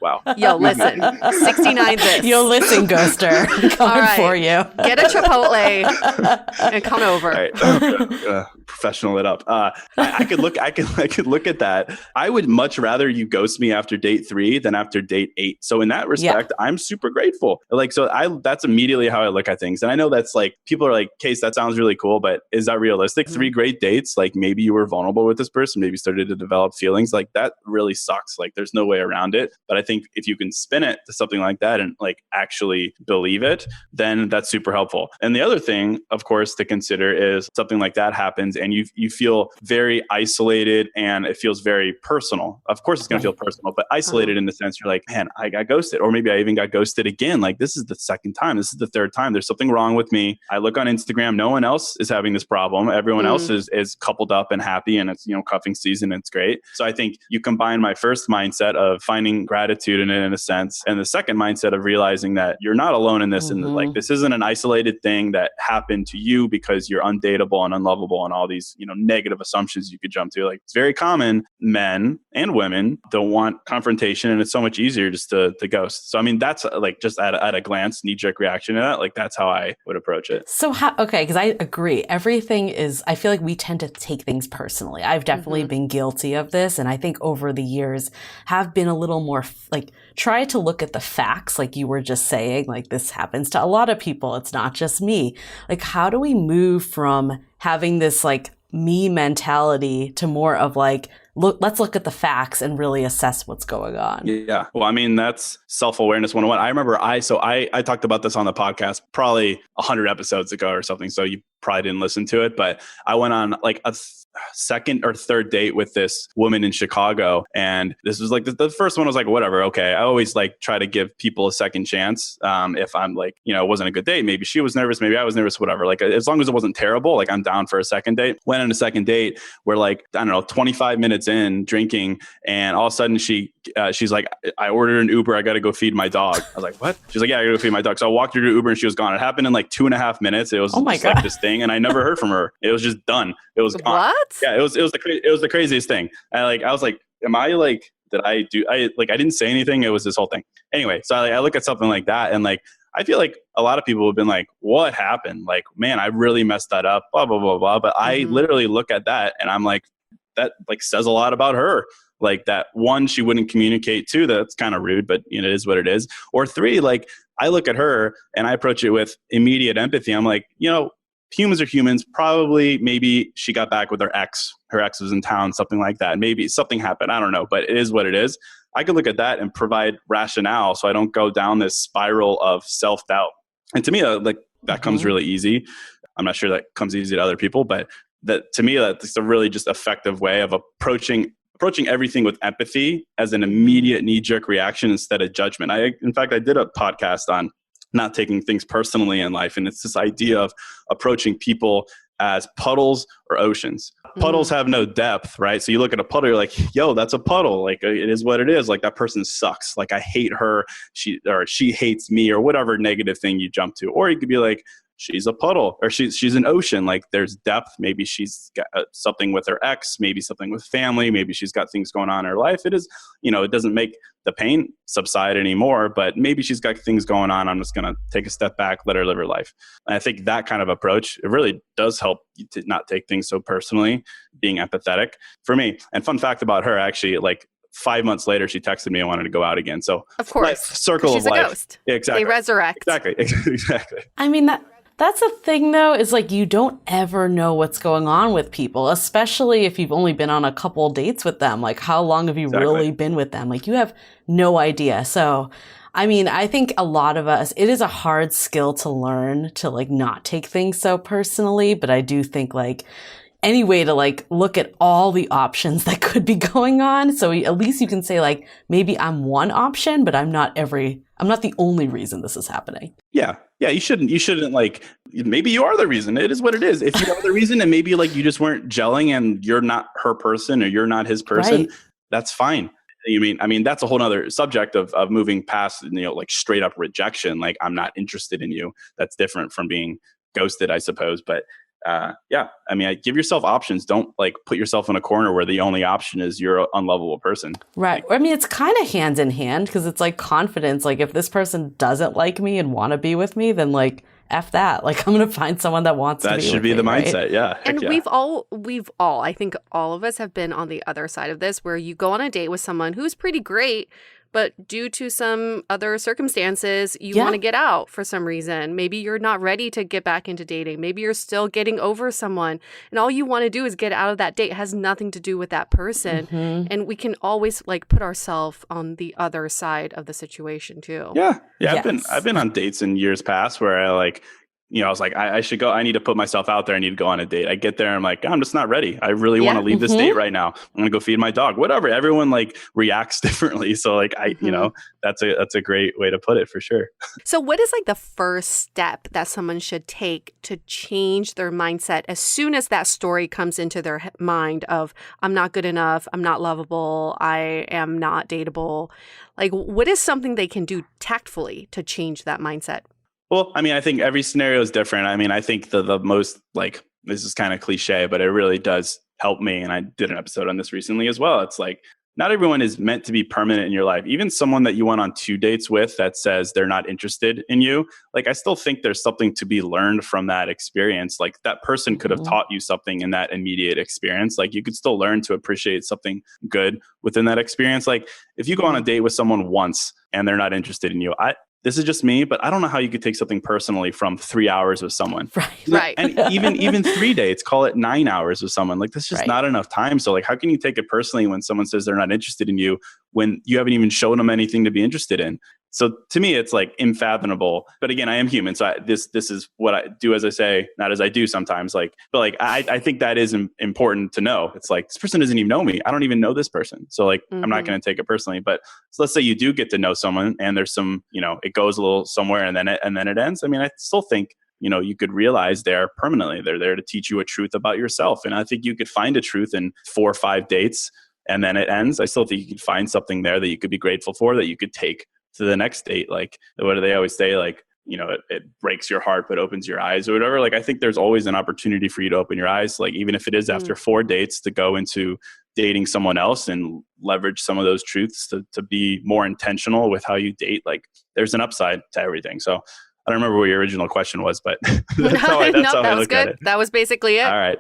Wow. Yo, listen, 69 this. Yo, listen, ghoster. Coming for you. Get a Chipotle and come over. Right. Professional it up. I could look at that. I would much rather you ghost me after date 3 than after date 8. So in that respect, I'm super grateful. That's immediately how I look at things. And I know that's like, people are like, Case, that sounds really cool, but is that realistic? 3 great dates, like maybe you were vulnerable with this person, maybe started to develop feelings, like that really sucks. Like there's no way around it. But I think if you can spin it to something like that and like actually believe it, then that's super helpful. And the other thing, of course, to consider is something like that happens and you feel very isolated and it feels very personal. Of course, it's going to feel personal, but isolated in the sense you're like, man, I got ghosted, or maybe I even got ghosted again. Like this is the second time. This is the third time. There's something wrong with me. I look on Instagram. No one else is having this problem. Everyone else is coupled up and happy, and it's cuffing season. And it's great. So I think you combine my first mindset of finding gratitude in it in a sense, and the second mindset of realizing that you're not alone in this, and like this isn't an isolated thing that happened to you because you're undateable and unlovable and all these negative assumptions you could jump to. Like it's very common. Men and women don't want confrontation, and it's so much easier just to ghost. So I mean, that's like just at a glance, knee-jerk reaction to that. Like that's how I would approach it. So because I agree. Everything is, I feel like we tend to take things personally. I've definitely been guilty of this. And I think over the years have been a little more like, try to look at the facts. Like you were just saying, like this happens to a lot of people. It's not just me. Like, how do we move from having this like me mentality to more of like, let's look at the facts and really assess what's going on. Yeah. Well, I mean, that's self-awareness 101. I remember I talked about this on the podcast probably 100 episodes ago or something. So you probably didn't listen to it, but I went on like a second or third date with this woman in Chicago. And this was like, the first one was like, whatever. Okay. I always like try to give people a second chance. If I'm like, it wasn't a good date, maybe she was nervous, maybe I was nervous, whatever. Like as long as it wasn't terrible, like I'm down for a second date. Went on a second date. We're like, I don't know, 25 minutes in drinking. And all of a sudden she's like, I ordered an Uber. I got to go feed my dog. I was like, what? She's like, yeah, I got to go feed my dog. So I walked her to Uber and she was gone. It happened in like 2.5 minutes. It was like this thing. And I never heard from her. It was just done. It was gone. What? Yeah, it was the craziest thing. I was like, am I like, I didn't say anything. It was this whole thing. Anyway, so I look at something like that and like, I feel like a lot of people have been like, what happened? Like, man, I really messed that up, blah, blah, blah, blah. But I literally look at that and I'm like, that like says a lot about her. Like that, 1, she wouldn't communicate. 2, that's kind of rude, but it is what it is. Or 3, like I look at her and I approach it with immediate empathy. I'm like, humans are humans. Probably, maybe she got back with her ex. Her ex was in town, something like that. Maybe something happened. I don't know, but it is what it is. I could look at that and provide rationale so I don't go down this spiral of self-doubt. And to me, like that comes really easy. I'm not sure that comes easy to other people, but that to me, that's a really just effective way of approaching everything with empathy as an immediate knee-jerk reaction instead of judgment. In fact, I did a podcast on not taking things personally in life. And it's this idea of approaching people as puddles or oceans. Puddles have no depth, right? So you look at a puddle, you're like, yo, that's a puddle. Like, it is what it is. Like, that person sucks. Like, I hate her. She hates me, or whatever negative thing you jump to. Or you could be like, she's a puddle, or she's an ocean. Like, there's depth. Maybe she's got something with her ex, maybe something with family, maybe she's got things going on in her life. It is, it doesn't make the pain subside anymore, but maybe she's got things going on. I'm just going to take a step back, let her live her life. And I think that kind of approach, it really does help you to not take things so personally, being empathetic for me. And fun fact about her, actually, like 5 months later, she texted me and wanted to go out again. So of course, circle of life. She's a ghost. Yeah, exactly. They resurrect. Exactly. I mean, that's the thing, though, is like you don't ever know what's going on with people, especially if you've only been on a couple dates with them. Like, how long have you really been with them? Like, you have no idea. So, I mean, I think a lot of us, it is a hard skill to learn to like not take things so personally. But I do think like any way to like look at all the options that could be going on. So at least you can say like, maybe I'm one option, but I'm not the only reason this is happening. Yeah. You shouldn't like, maybe you are the reason. It is what it is. If you are the reason and maybe like you just weren't gelling and you're not her person or you're not his person, that's fine. I mean, that's a whole nother subject of moving past, like straight up rejection. Like, I'm not interested in you. That's different from being ghosted, I suppose. But I mean, give yourself options. Don't like put yourself in a corner where the only option is you're an unlovable person. Right. I mean, it's kind of hand in hand because it's like confidence. Like, if this person doesn't like me and want to be with me, then like, F that. Like, I'm going to find someone that wants to be with me. That should be the mindset. Right? Yeah. And we've all, I think all of us have been on the other side of this, where you go on a date with someone who's pretty great, but due to some other circumstances, you want to get out for some reason. Maybe you're not ready to get back into dating. Maybe you're still getting over someone. And all you want to do is get out of that date. It has nothing to do with that person. Mm-hmm. And we can always like put ourselves on the other side of the situation too. Yeah. Yes. I've been on dates in years past where I like, I was like, I should go. I need to put myself out there. I need to go on a date. I get there. I'm like, I'm just not ready. I really want to leave this date right now. I'm going to go feed my dog, whatever. Everyone like reacts differently. So like, that's a great way to put it for sure. So what is like the first step that someone should take to change their mindset as soon as that story comes into their mind of, I'm not good enough, I'm not lovable, I am not dateable? Like, what is something they can do tactfully to change that mindset? Well, I mean, I think every scenario is different. I mean, I think the most like, this is kind of cliche, but it really does help me. And I did an episode on this recently as well. It's like, not everyone is meant to be permanent in your life. Even someone that you went on 2 dates with that says they're not interested in you. Like, I still think there's something to be learned from that experience. Like, that person could have taught you something in that immediate experience. Like, you could still learn to appreciate something good within that experience. Like, if you go on a date with someone once and they're not interested in you, this is just me, but I don't know how you could take something personally from 3 hours with someone. Right. And even 3 dates, call it 9 hours with someone. Like, that's just not enough time. So like, how can you take it personally when someone says they're not interested in you when you haven't even shown them anything to be interested in? So to me, it's like unfathomable. But again, I am human. So this is what I do as I say, not as I do sometimes. Like, but like, I think that is important to know. It's like, this person doesn't even know me. I don't even know this person. So like, I'm not going to take it personally. But so let's say you do get to know someone and there's some, it goes a little somewhere and then it ends. I mean, I still think, you could realize they're permanently. They're there to teach you a truth about yourself. And I think you could find a truth in 4 or 5 dates and then it ends. I still think you could find something there that you could be grateful for, that you could take to the next date. Like, what do they always say? Like, it breaks your heart, but opens your eyes or whatever. Like, I think there's always an opportunity for you to open your eyes. Like, even if it is after 4 dates, to go into dating someone else and leverage some of those truths to be more intentional with how you date. Like, there's an upside to everything. So I don't remember what your original question was, but that's how I that was look good. at it. That was basically it. All right.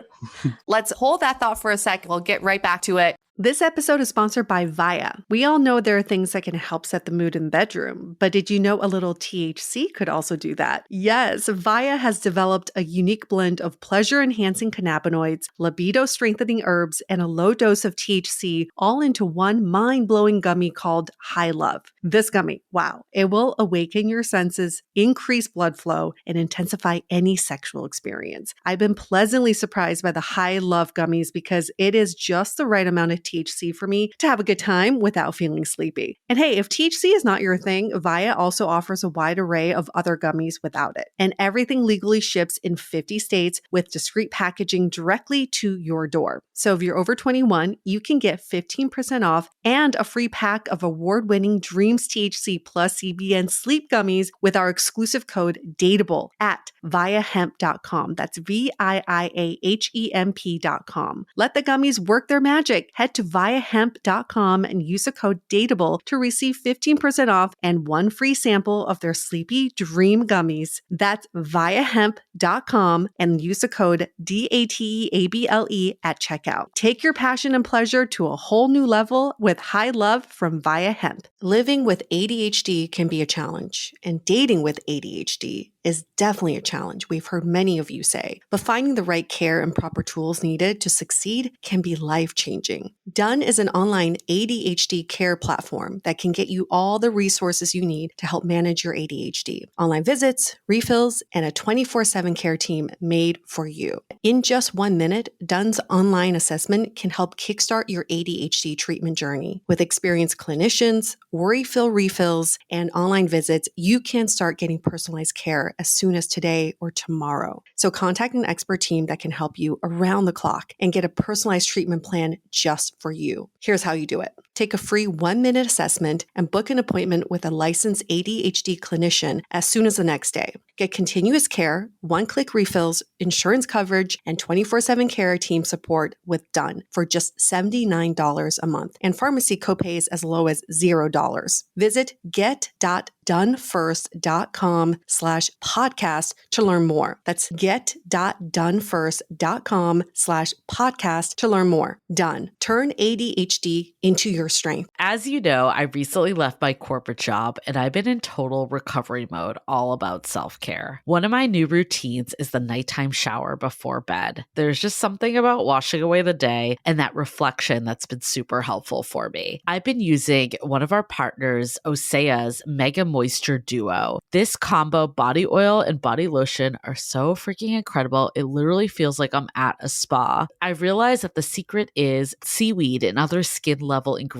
Let's hold that thought for a second. We'll get right back to it This episode is sponsored by Via. We all know there are things that can help set the mood in the bedroom, but did you know a little THC could also do that? Yes, Via has developed a unique blend of pleasure-enhancing cannabinoids, libido-strengthening herbs, and a low dose of THC all into one mind-blowing gummy called High Love. This gummy, wow, it will awaken your senses, increase blood flow, and intensify any sexual experience. I've been pleasantly surprised by the High Love gummies because it is just the right amount of THC for me to have a good time without feeling sleepy. And hey, if THC is not your thing, Via also offers a wide array of other gummies without it. And everything legally ships in 50 states with discreet packaging directly to your door. So if you're over 21, you can get 15% off and a free pack of award-winning Dreams THC plus CBN sleep gummies with our exclusive code DATEABLE at viahemp.com. That's VIIAHEMP.com. Let the gummies work their magic. Head to viahemp.com and use the code DATEABLE to receive 15% off and one free sample of their Sleepy Dream gummies. That's viahemp.com and use the code DATEABLE at checkout. Take your passion and pleasure to a whole new level with High Love from Via Hemp. Living with ADHD can be a challenge, and dating with ADHD is definitely a challenge, we've heard many of you say. But finding the right care and proper tools needed to succeed can be life-changing. Done is an online ADHD care platform that can get you all the resources you need to help manage your ADHD. Online visits, refills, and a 24/7 care team made for you. In just 1 minute, Done's online assessment can help kickstart your ADHD treatment journey. With experienced clinicians, worry-fill refills, and online visits, you can start getting personalized care as soon as today or tomorrow. So contact an expert team that can help you around the clock and get a personalized treatment plan just for you. Here's how you do it. Take a free 1-minute assessment and book an appointment with a licensed ADHD clinician as soon as the next day. Get continuous care, one-click refills, insurance coverage, and 24/7 care team support with Done for just $79 a month, and pharmacy copays as low as $0. Visit get.donefirst.com/podcast to learn more. That's get.donefirst.com/podcast to learn more. Done. Turn ADHD into your strength. As you know, I recently left my corporate job and I've been in total recovery mode, all about self-care. One of my new routines is the nighttime shower before bed. There's just something about washing away the day and that reflection that's been super helpful for me. I've been using one of our partners, Osea's Mega Moisture Duo. This combo body oil and body lotion are so freaking incredible. It literally feels like I'm at a spa. I realized that the secret is seaweed and other skin level ingredients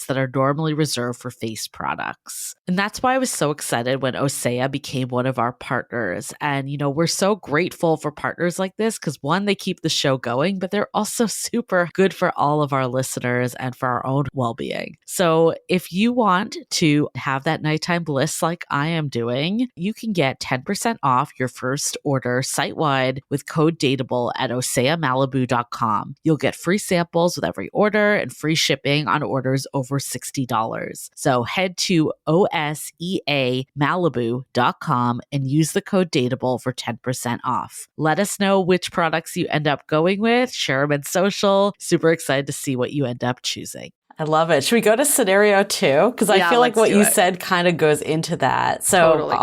that are normally reserved for face products. And that's why I was so excited when Osea became one of our partners. And, we're so grateful for partners like this because one, they keep the show going, but they're also super good for all of our listeners and for our own well-being. So if you want to have that nighttime bliss like I am doing, you can get 10% off your first order site-wide with code DATEABLE at oseamalibu.com. You'll get free samples with every order and free shipping on orders over $60. So head to oseamalibu.com and use the code DATEABLE for 10% off. Let us know which products you end up going with. Share them in social. Super excited to see what you end up choosing. I love it. Should we go to scenario 2? Because I feel like what you said kind of goes into that. So totally.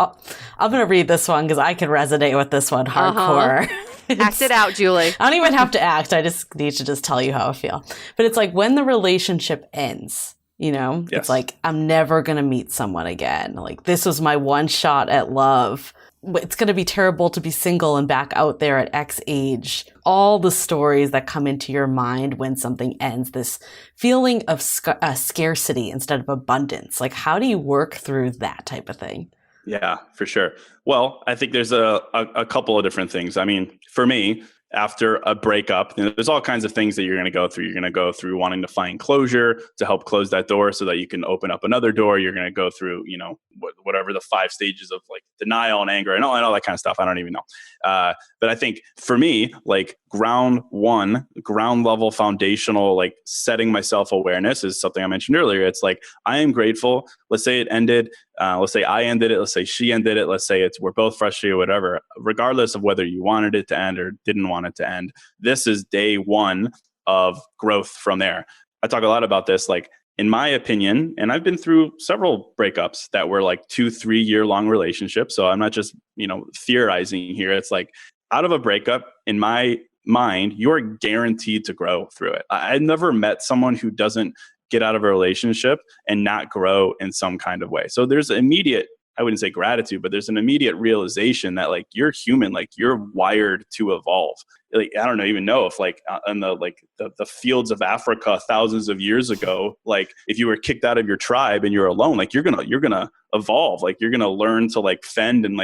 I'm going to read this one because I can resonate with this one hardcore. Act it out, Julie. I don't even have to act. I just need to just tell you how I feel. But it's like when the relationship ends, yes. It's like, I'm never going to meet someone again. Like, this was my one shot at love. It's going to be terrible to be single and back out there at X age. All the stories that come into your mind when something ends, this feeling of scarcity instead of abundance. Like, how do you work through that type of thing? Yeah, for sure. Well, I think there's a couple of different things. I mean, for me, after a breakup, there's all kinds of things that you're going to go through. You're going to go through wanting to find closure to help close that door so that you can open up another door. You're going to go through, whatever the 5 stages of like denial and anger and all that kind of stuff. I don't even know. But I think for me, like ground level foundational, like setting my self-awareness is something I mentioned earlier. It's like, I am grateful. Let's say it ended. Let's say I ended it. Let's say she ended it. Let's say we're both frustrated, whatever, regardless of whether you wanted it to end or didn't want it to end. This is day one of growth from there. I talk a lot about this, like, in my opinion, and I've been through several breakups that were like 2-3 year long relationships. So I'm not just, theorizing here. It's like, out of a breakup, in my mind, you're guaranteed to grow through it. I've never met someone who doesn't get out of a relationship and not grow in some kind of way. So there's immediate, I wouldn't say gratitude, but there's an immediate realization that like you're human, like you're wired to evolve. Like, I don't even know if like in the fields of Africa thousands of years ago, like if you were kicked out of your tribe and you're alone, like you're gonna evolve, like you're gonna learn to like fend and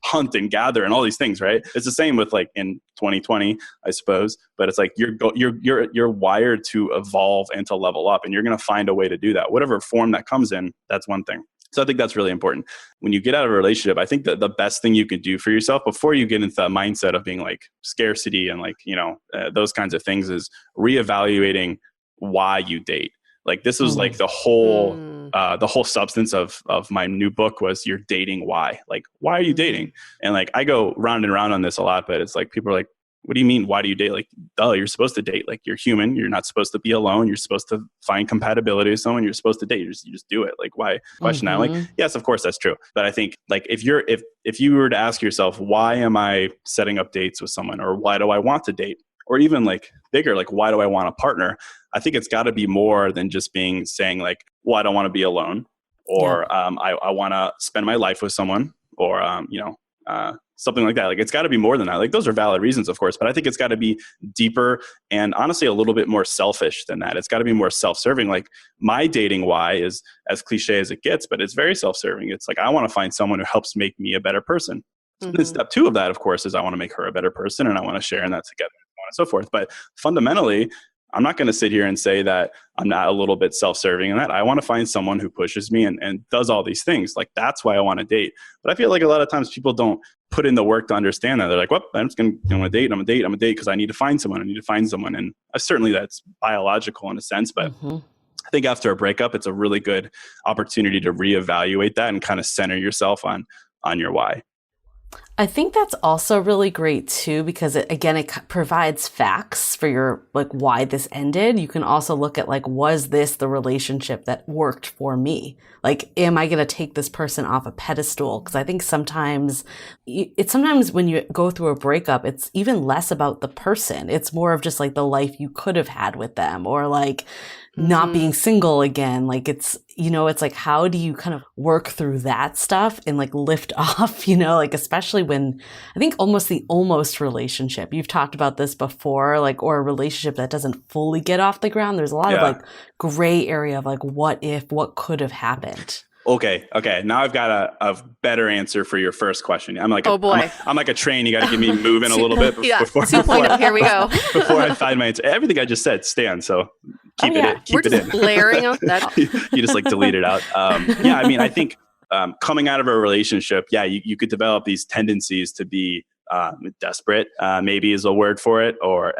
hunt and gather and all these things, right? It's the same with like in 2020, I suppose, but it's like you're wired to evolve and to level up, and you're gonna find a way to do that, whatever form that comes in. That's one thing. So I think that's really important. When you get out of a relationship, I think that the best thing you can do for yourself before you get into that mindset of being like scarcity and like, those kinds of things is reevaluating why you date. Like this was like the whole substance of my new book was you're dating why. Like, why are you dating? And like, I go round and round on this a lot, but it's like, people are like, what do you mean? Why do you date? Like, you're supposed to date. Like, you're human. You're not supposed to be alone. You're supposed to find compatibility with someone. You're supposed to date. You just do it. Like, why question that? Like, yes, of course that's true. But I think like if you were to ask yourself, why am I setting up dates with someone, or why do I want to date, or even like bigger, like why do I want a partner? I think it's got to be more than just saying like, well, I don't want to be alone, or I want to spend my life with someone, or something like that. Like, it's got to be more than that. Like, those are valid reasons, of course, but I think it's got to be deeper and honestly a little bit more selfish than that. It's got to be more self-serving. Like, my dating why is as cliche as it gets, but it's very self-serving. It's like, I want to find someone who helps make me a better person. And then step 2 of that, of course, is I want to make her a better person, and I want to share in that together, and so on and so forth. But fundamentally, I'm not going to sit here and say that I'm not a little bit self-serving in that. I want to find someone who pushes me and does all these things. Like, that's why I want to date. But I feel like a lot of times people don't put in the work to understand that. They're like, well, I'm just going to date. I'm going to date because I need to find someone. And certainly that's biological in a sense. But I think after a breakup, it's a really good opportunity to reevaluate that and kind of center yourself on your why. I think that's also really great too, because it provides facts for your, like, why this ended. You can also look at, like, was this the relationship that worked for me? Like, am I going to take this person off a pedestal? Because I think sometimes when you go through a breakup, it's even less about the person. It's more of just like the life you could have had with them, or like not being single again. Like, it's like, how do you kind of work through that stuff and like lift off, like, especially when I think almost relationship, you've talked about this before, like, or a relationship that doesn't fully get off the ground. There's a lot of like gray area of like, what could have happened. Okay. Now I've got a better answer for your first question. I'm like, I'm like a train. You got to give me moving a little bit before 2.0. Here we go. Before I find my answer. Everything I just said stands. So keep it in. We're just blaring out that. You just like delete it out. I mean, I think coming out of a relationship, you could develop these tendencies to be desperate, maybe is a word for it, or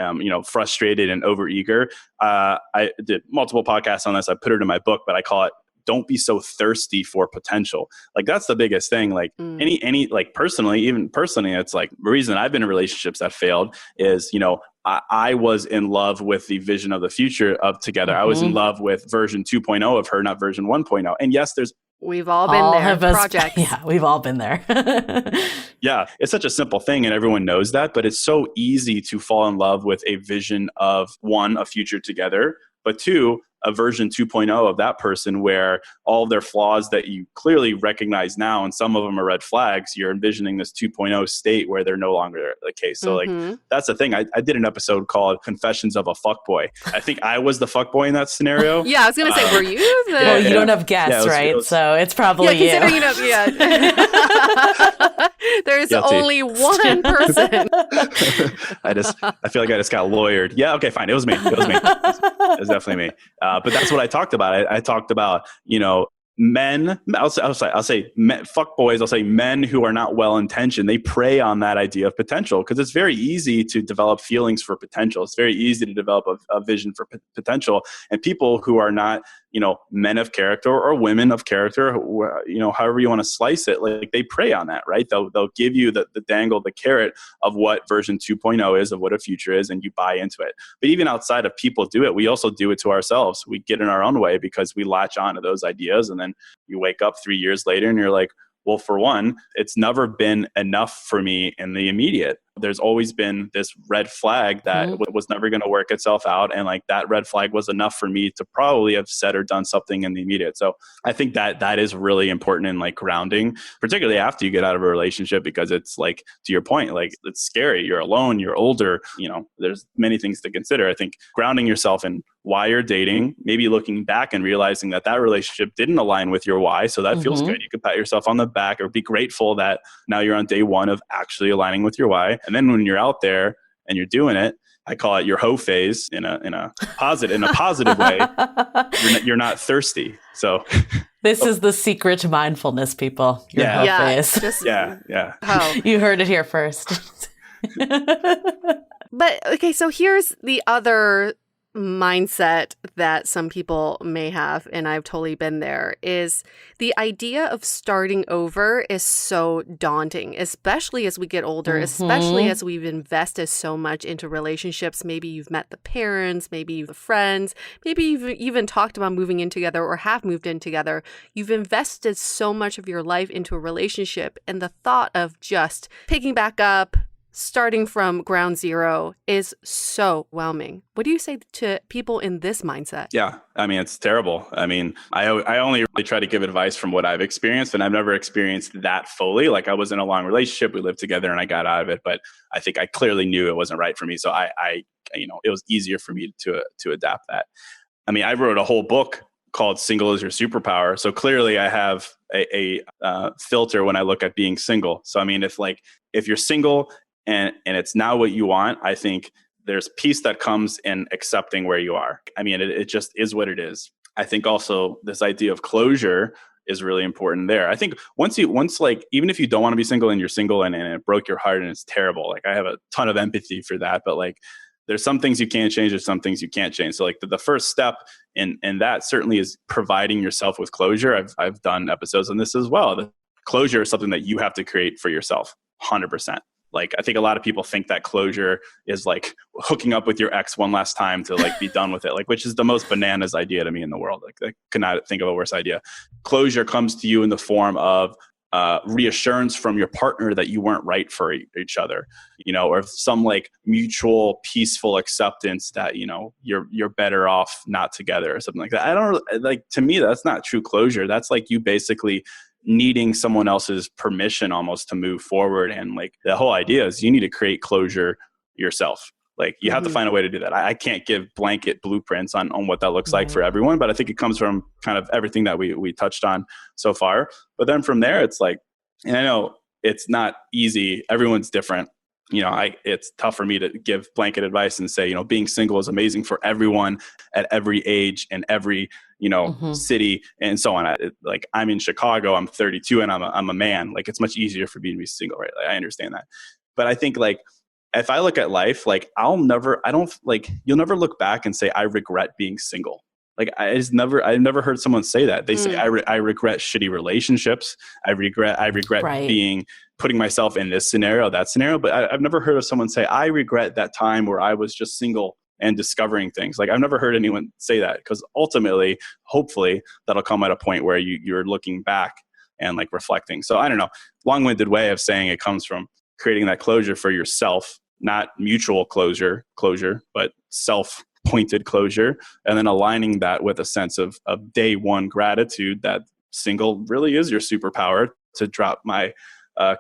frustrated and overeager. I did multiple podcasts on this. I put it in my book, but I call it, don't be so thirsty for potential. Like, that's the biggest thing. Like any like personally, it's like the reason I've been in relationships that failed is, I was in love with the vision of the future of together. I was in love with version 2.0 of her, not version 1.0. And yes, we've all been there. Projects. Yeah, we've all been there. Yeah, it's such a simple thing and everyone knows that, but it's so easy to fall in love with a vision of, 1, a future together, but 2, a version 2.0 of that person where all of their flaws that you clearly recognize now, and some of them are red flags, you're envisioning this 2.0 state where they're no longer the case. So like, that's the thing. I did an episode called Confessions of a Fuckboy. I think I was the fuckboy in that scenario. Yeah, I was going to say, were you? Well, you don't have guests, right? So it's probably you. There's only one person. I feel like I just got lawyered. Yeah, okay, fine. It was me. It was definitely me. But that's what I talked about. I talked about, I'll say men, fuck boys. I'll say men who are not well intentioned. They prey on that idea of potential because it's very easy to develop feelings for potential. It's very easy to develop a vision for potential. And people who are not, men of character or women of character, however you want to slice it, like they prey on that, right? They'll give you the dangle, the carrot of what version 2.0 is, of what a future is, and you buy into it. But even outside of people do it, we also do it to ourselves. We get in our own way because we latch on to those ideas, and then you wake up 3 years later and you're like, well, for one, it's never been enough for me in the immediate. There's always been this red flag that was never going to work itself out. And like that red flag was enough for me to probably have said or done something in the immediate. So I think that is really important in like grounding, particularly after you get out of a relationship, because it's like, to your point, like it's scary. You're alone, you're older, there's many things to consider. I think grounding yourself in why you're dating, maybe looking back and realizing that relationship didn't align with your why. So that feels good. You could pat yourself on the back or be grateful that now you're on day one of actually aligning with your why. And then when you're out there and you're doing it, I call it your hoe phase in a positive way. You're not thirsty. So this is the secret to mindfulness, people. Your hoe phase. Oh. You heard it here first. But okay, so here's the other mindset that some people may have, and I've totally been there, is the idea of starting over is so daunting, especially as we get older, especially as we've invested so much into relationships. Maybe you've met the parents, maybe you've friends, maybe you've even talked about moving in together or have moved in together. You've invested so much of your life into a relationship, and the thought of just picking back up, starting from ground zero is so overwhelming. What do you say to people in this mindset? Yeah, I mean, it's terrible. I mean, I only really try to give advice from what I've experienced, and I've never experienced that fully. Like I was in a long relationship, we lived together and I got out of it, but I think I clearly knew it wasn't right for me. So I it was easier for me to adapt that. I mean, I wrote a whole book called Single is Your Superpower. So clearly I have a filter when I look at being single. So I mean, if you're single and it's not what you want, I think there's peace that comes in accepting where you are. I mean, it just is what it is. I think also this idea of closure is really important there. I think once even if you don't want to be single and you're single and it broke your heart and it's terrible, like I have a ton of empathy for that, but like there's some things you can't change, there's some things you can't change. So like the first step in that certainly is providing yourself with closure. I've done episodes on this as well. The closure is something that you have to create for yourself, 100%. Like, I think a lot of people think that closure is like hooking up with your ex one last time to like be done with it, like, which is the most bananas idea to me in the world. Like, I could not think of a worse idea. Closure comes to you in the form of reassurance from your partner that you weren't right for each other, or some like mutual peaceful acceptance that, you're better off not together or something like that. To me, that's not true closure. That's like you basically needing someone else's permission almost to move forward. And like the whole idea is you need to create closure yourself. Like you have to find a way to do that. I can't give blanket blueprints on what that looks like for everyone, but I think it comes from kind of everything that we touched on so far. But then from there, it's like, and I know it's not easy. Everyone's different. It's tough for me to give blanket advice and say, being single is amazing for everyone at every age and every, city and so on. I'm in Chicago, I'm 32 and I'm a man. Like it's much easier for me to be single, right? Like, I understand that. But I think like, if I look at life, like you'll never look back and say, I regret being single. Like I've never heard someone say that. They say, I regret shitty relationships. I regret putting myself in this scenario, that scenario. But I've never heard of someone say, I regret that time where I was just single and discovering things. Like I've never heard anyone say that, because ultimately, hopefully that'll come at a point where you're looking back and like reflecting. So I don't know, long-winded way of saying it comes from creating that closure for yourself, not mutual closure, but self-pointed closure, and then aligning that with a sense of day one gratitude that single really is your superpower, to drop my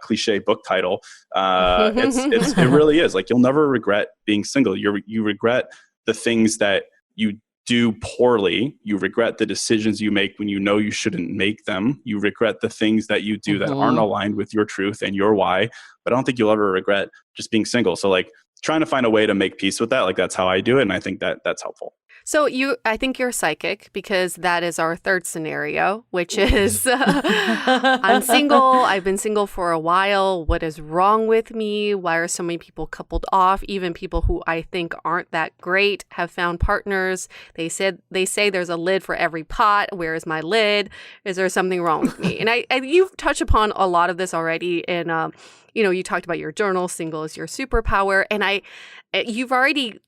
cliche book title. It really is. Like you'll never regret being single. You regret the things that you do poorly. You regret the decisions you make when you know you shouldn't make them. You regret the things that you do that aren't aligned with your truth and your why. But I don't think you'll ever regret just being single. So like trying to find a way to make peace with that, like that's how I do it. And I think that that's helpful. So I think you're psychic because that is our third scenario, which is I'm single. I've been single for a while. What is wrong with me? Why are so many people coupled off? Even people who I think aren't that great have found partners. They say there's a lid for every pot. Where is my lid? Is there something wrong with me? And you've touched upon a lot of this already. And you talked about your journal. Single is your superpower. And you've already,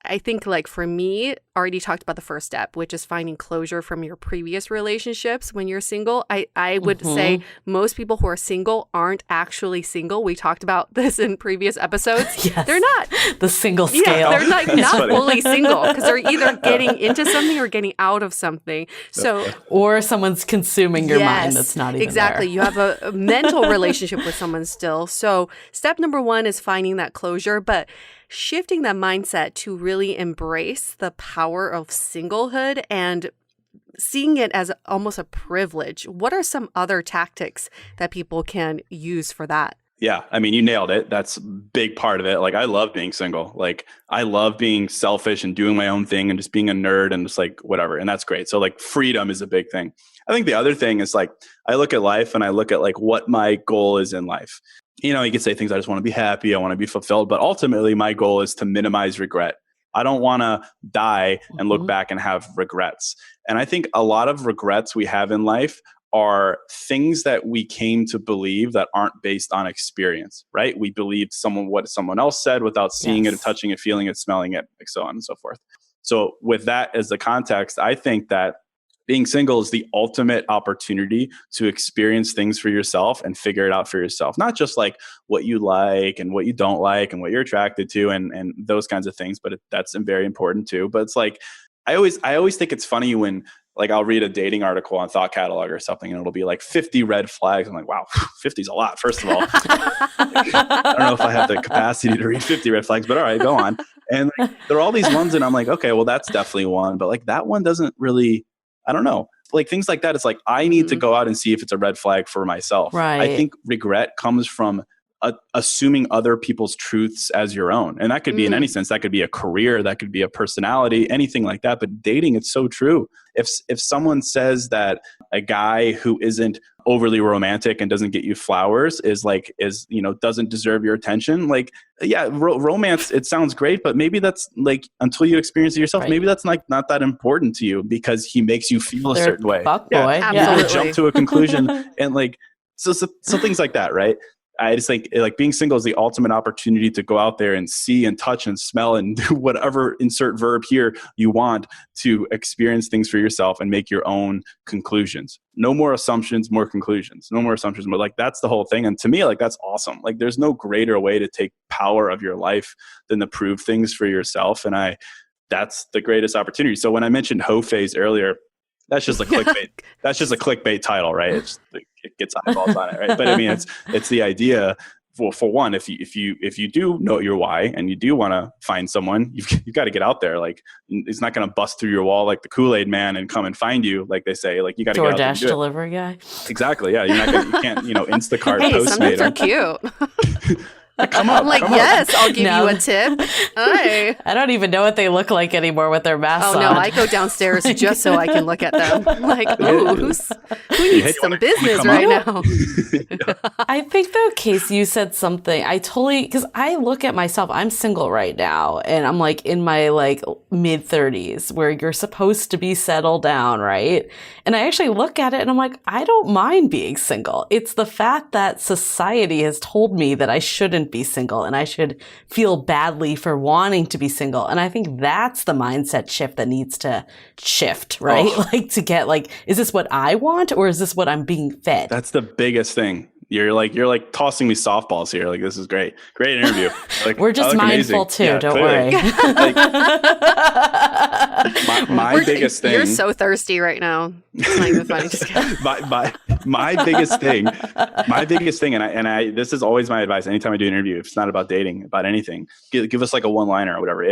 I think, like for me, already talked about the first step, which is finding closure from your previous relationships when you're single. I would say most people who are single aren't actually single. We talked about this in previous episodes. Yes. They're not. The single scale. Yeah, they're not fully single because they're either getting into something or getting out of something. So, or someone's consuming your mind that's not even exactly. there. You have a mental relationship with someone still. So step number 1 is finding that closure, but shifting that mindset to really embrace the power of singlehood and seeing it as almost a privilege. What are some other tactics that people can use for that? Yeah. I mean, you nailed it. That's a big part of it. Like, I love being single. Like, I love being selfish and doing my own thing and just being a nerd and just like whatever. And that's great. So like freedom is a big thing. I think the other thing is like, I look at life and I look at like what my goal is in life. You could say things, I just want to be happy, I want to be fulfilled, but ultimately my goal is to minimize regret. I don't want to die and look back and have regrets. And I think a lot of regrets we have in life are things that we came to believe that aren't based on experience, right? We believed what someone else said without seeing it, touching it, feeling it, smelling it, like so on and so forth. So with that as the context, I think that being single is the ultimate opportunity to experience things for yourself and figure it out for yourself. Not just like what you like and what you don't like and what you're attracted to and those kinds of things, but that's very important too. But it's like, I always think it's funny when like I'll read a dating article on Thought Catalog or something and it'll be like 50 red flags. I'm like, wow, 50 is a lot, first of all. I don't know if I have the capacity to read 50 red flags, but all right, go on. And like, there are all these ones and I'm like, okay, well, that's definitely one. But like that one doesn't really, I don't know. Like things like that. It's like, I need to go out and see if it's a red flag for myself. Right. I think regret comes from assuming other people's truths as your own. And that could be in any sense. That could be a career, that could be a personality, anything like that. But dating, it's so true. If someone says that a guy who isn't overly romantic and doesn't get you flowers doesn't deserve your attention, like, yeah, romance, it sounds great, but maybe that's like, until you experience it yourself, maybe that's like not that important to you because he makes you feel a certain way. Absolutely. Jump to a conclusion and like, so things like that, right? I just think like being single is the ultimate opportunity to go out there and see and touch and smell and do whatever, insert verb here, you want to experience things for yourself and make your own conclusions. No more assumptions, more conclusions. No more assumptions, more like that's the whole thing. And to me, like that's awesome. Like there's no greater way to take power of your life than to prove things for yourself. And that's the greatest opportunity. So when I mentioned hoe phase earlier, that's just a clickbait. That's just a clickbait title, right? It gets eyeballs on it, right? But I mean, it's the idea. Well, for one, if you do know your why and you do want to find someone, you've got to get out there. Like, it's not going to bust through your wall like the Kool-Aid man and come and find you, like they say. Like, you got to get out there and do it. DoorDash delivery guy. Exactly. Yeah, you can't Instacart Hey, Postmate. sometimes they're cute. Come up. I'm like, yes, I'll give you a tip. Hi. I don't even know what they look like anymore with their masks Oh, no, on. I go downstairs just so I can look at them. Like, ooh, who needs some business right now? I think though, Case, you said something. Because I look at myself, I'm single right now, and I'm like in my like mid 30s where you're supposed to be settled down, right? And I actually look at it and I'm like, I don't mind being single. It's the fact that society has told me that I shouldn't be single and I should feel badly for wanting to be single. And I think that's the mindset shift that needs to shift, right? Like to get like, is this what I want or is this what I'm being fed? That's the biggest thing. You're like tossing me softballs here. Like, this is great interview. Like, we're just mindful amazing. too. Yeah, don't clearly. worry. Like, my biggest thing. You're so thirsty right now. It's not even funny. Just my biggest thing. And I this is always my advice. Anytime I do an interview, if it's not about dating, about anything, give us like a one-liner or whatever.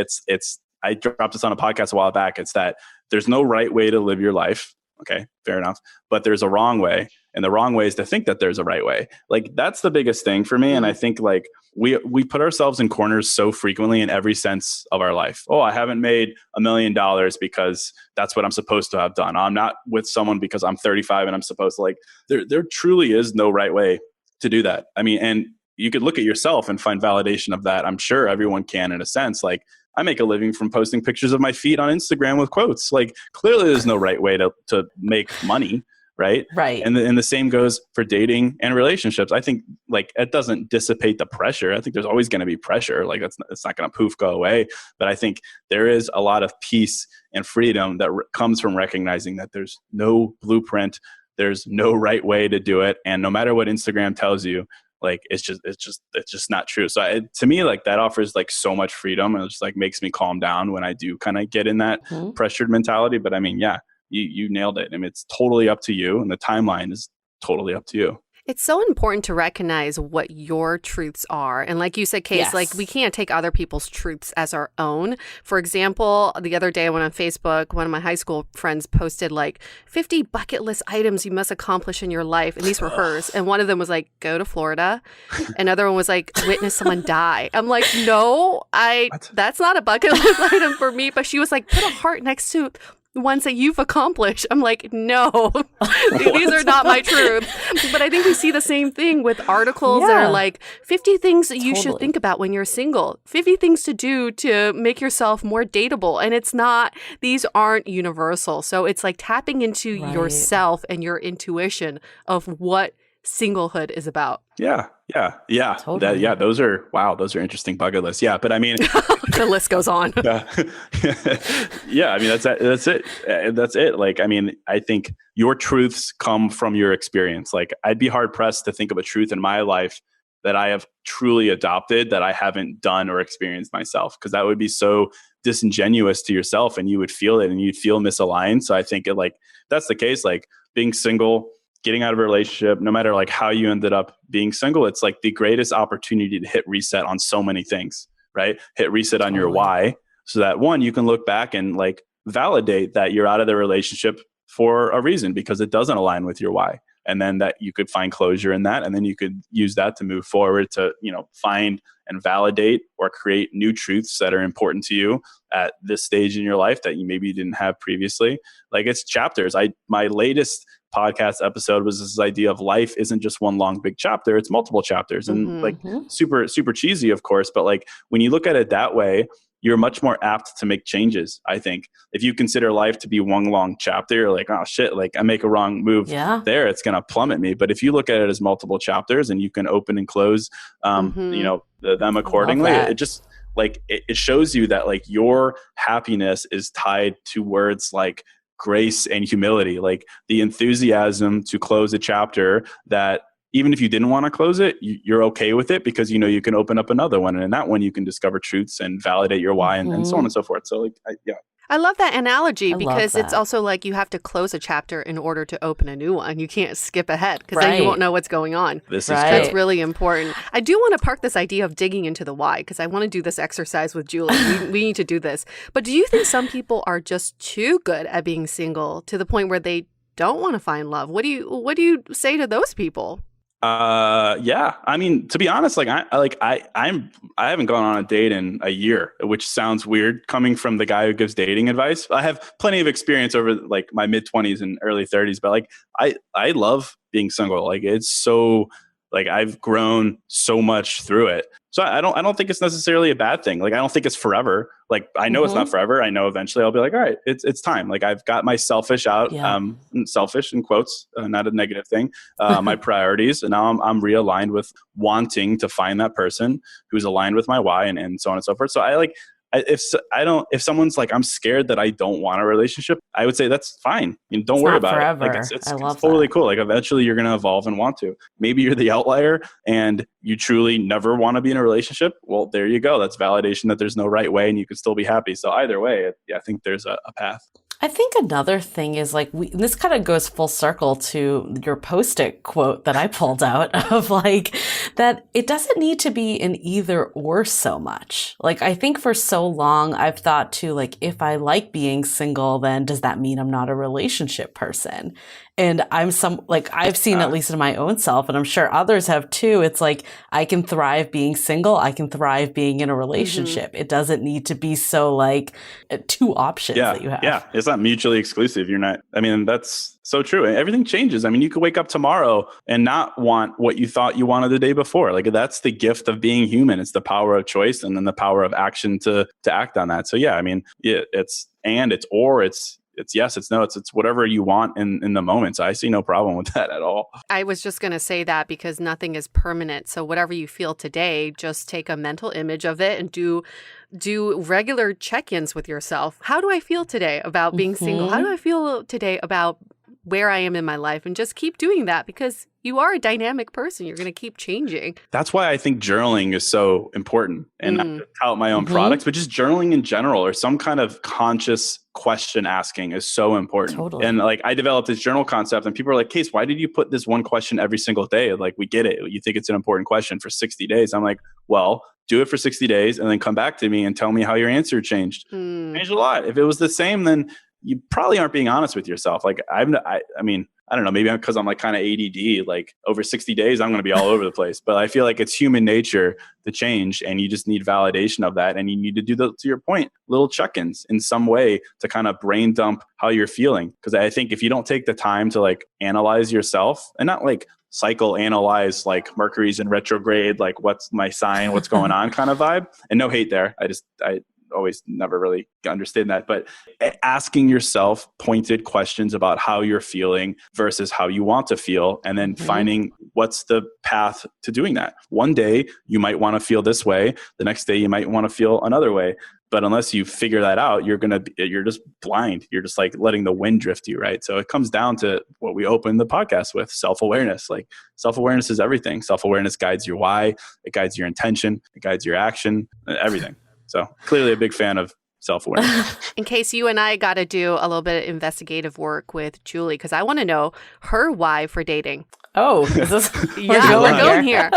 I dropped this on a podcast a while back. It's that there's no right way to live your life. Okay, fair enough. But there's a wrong way. And the wrong way is to think that there's a right way. Like that's the biggest thing for me. And I think like we put ourselves in corners so frequently in every sense of our life. Oh, I haven't made $1 million because that's what I'm supposed to have done. I'm not with someone because I'm 35 and I'm supposed to like, there truly is no right way to do that. I mean, and you could look at yourself and find validation of that. I'm sure everyone can in a sense. Like I make a living from posting pictures of my feet on Instagram with quotes. Like clearly there's no right way to make money. Right. And the same goes for dating and relationships. I think like it doesn't dissipate the pressure. I think there's always going to be pressure. Like it's not going to poof go away. But I think there is a lot of peace and freedom that comes from recognizing that there's no blueprint. There's no right way to do it. And no matter what Instagram tells you, like it's just not true. So to me, like that offers like so much freedom, and it just like makes me calm down when I do kind of get in that pressured mentality. But I mean, yeah. You nailed it. I mean, it's totally up to you, and the timeline is totally up to you. It's so important to recognize what your truths are. And like you said, Case, like we can't take other people's truths as our own. For example, the other day I went on Facebook, one of my high school friends posted like 50 bucket list items you must accomplish in your life. And these were hers. And one of them was like, go to Florida. Another one was like, witness someone die. I'm like, no, that's not a bucket list item for me. But she was like, put a heart next to ones that you've accomplished. I'm like, no, these are not my truth. But I think we see the same thing with articles that are like 50 things that you should think about when you're single, 50 things to do to make yourself more dateable. And it's not, these aren't universal. So it's like tapping into yourself and your intuition of what singlehood is about. Yeah. Totally. Those are interesting bucket lists. Yeah. But I mean, the list goes on. Yeah. I mean, that's it. That's it. Like, I mean, I think your truths come from your experience. Like I'd be hard pressed to think of a truth in my life that I have truly adopted that I haven't done or experienced myself. Cause that would be so disingenuous to yourself, and you would feel it and you'd feel misaligned. So I think that's the case, like being single, getting out of a relationship, no matter like how you ended up being single, it's like the greatest opportunity to hit reset on so many things, right? Hit reset on your why, so that one, you can look back and like validate that you're out of the relationship for a reason because it doesn't align with your why. And then that you could find closure in that. And then you could use that to move forward to, find and validate or create new truths that are important to you at this stage in your life that you maybe didn't have previously. Like it's chapters. My latest podcast episode was this idea of life isn't just one long big chapter, it's multiple chapters. And like super, super cheesy, of course. But like when you look at it that way, you're much more apt to make changes. I think if you consider life to be one long chapter, you're like, oh shit, like I make a wrong move there, it's going to plummet me. But if you look at it as multiple chapters and you can open and close, them accordingly, it just like, it shows you that like your happiness is tied to words like grace and humility, like the enthusiasm to close a chapter that even if you didn't want to close it, you're okay with it because you can open up another one, and in that one you can discover truths and validate your why and so on and so forth. So like, I love that analogy because it's also like you have to close a chapter in order to open a new one. You can't skip ahead because then you won't know what's going on. This is That's really important. I do want to park this idea of digging into the why because I want to do this exercise with Julie. We need to do this. But do you think some people are just too good at being single to the point where they don't want to find love? What do you say to those people? Yeah. I mean, to be honest, like I haven't gone on a date in a year, which sounds weird coming from the guy who gives dating advice. I have plenty of experience over like my mid 20s and early 30s, but like I love being single. Like it's so like I've grown so much through it. So I don't think it's necessarily a bad thing. Like I don't think it's forever. Like I know it's not forever. I know eventually I'll be like, all right, it's time. Like I've got my selfish out, selfish in quotes, not a negative thing. My priorities, and now I'm realigned with wanting to find that person who's aligned with my why, and so on and so forth. So if someone's like, I'm scared that I don't want a relationship, I would say that's fine. Don't worry about forever. it. Like it's totally cool. Like eventually you're going to evolve and want to. Maybe you're the outlier and you truly never want to be in a relationship. Well, there you go. That's validation that there's no right way and you can still be happy. So either way, I think there's a path. I think another thing is like this kind of goes full circle to your Post-it quote that I pulled out of like that it doesn't need to be an either or so much. Like I think for so long I've thought too, like if I like being single, then does that mean I'm not a relationship person? And I've seen at least in my own self, and I'm sure others have too. It's like, I can thrive being single. I can thrive being in a relationship. It doesn't need to be so like two options that you have. Yeah. It's not mutually exclusive. That's so true. Everything changes. I mean, you could wake up tomorrow and not want what you thought you wanted the day before. Like that's the gift of being human. It's the power of choice and then the power of action to act on that. So yeah, I mean, it's yes, it's no, it's whatever you want in the moment. So I see no problem with that at all. I was just going to say that because nothing is permanent. So whatever you feel today, just take a mental image of it and do regular check-ins with yourself. How do I feel today about being single? How do I feel today about where I am in my life? And just keep doing that because you are a dynamic person. You're going to keep changing. That's why I think journaling is so important. And not to tout my own products, but just journaling in general or some kind of conscious question asking is so important. Totally. And like I developed this journal concept and people are like, Case, why did you put this one question every single day? Like, we get it. You think it's an important question for 60 days. I'm like, well, do it for 60 days and then come back to me and tell me how your answer changed. Changed a lot. If it was the same, then you probably aren't being honest with yourself. Like I mean, I don't know, maybe because I'm like kind of ADD, like over 60 days, I'm going to be all over the place. But I feel like it's human nature to change and you just need validation of that. And you need to do, to your point, little check-ins in some way to kind of brain dump how you're feeling. Because I think if you don't take the time to like analyze yourself and not like psychoanalyze like Mercury's in retrograde, like what's my sign, what's going on kind of vibe. And no hate there. I always never really understand that, but asking yourself pointed questions about how you're feeling versus how you want to feel, and then finding what's the path to doing that. One day you might want to feel this way. The next day you might want to feel another way. But unless you figure that out, you're just blind. You're just like letting the wind drift you, right? So it comes down to what we opened the podcast with, self-awareness. Like self-awareness is everything. Self-awareness guides your why, it guides your intention, it guides your action, everything. So clearly a big fan of self-awareness. In case you and I got to do a little bit of investigative work with Julie, because I want to know her why for dating. Oh, is this? Yeah, we're going here.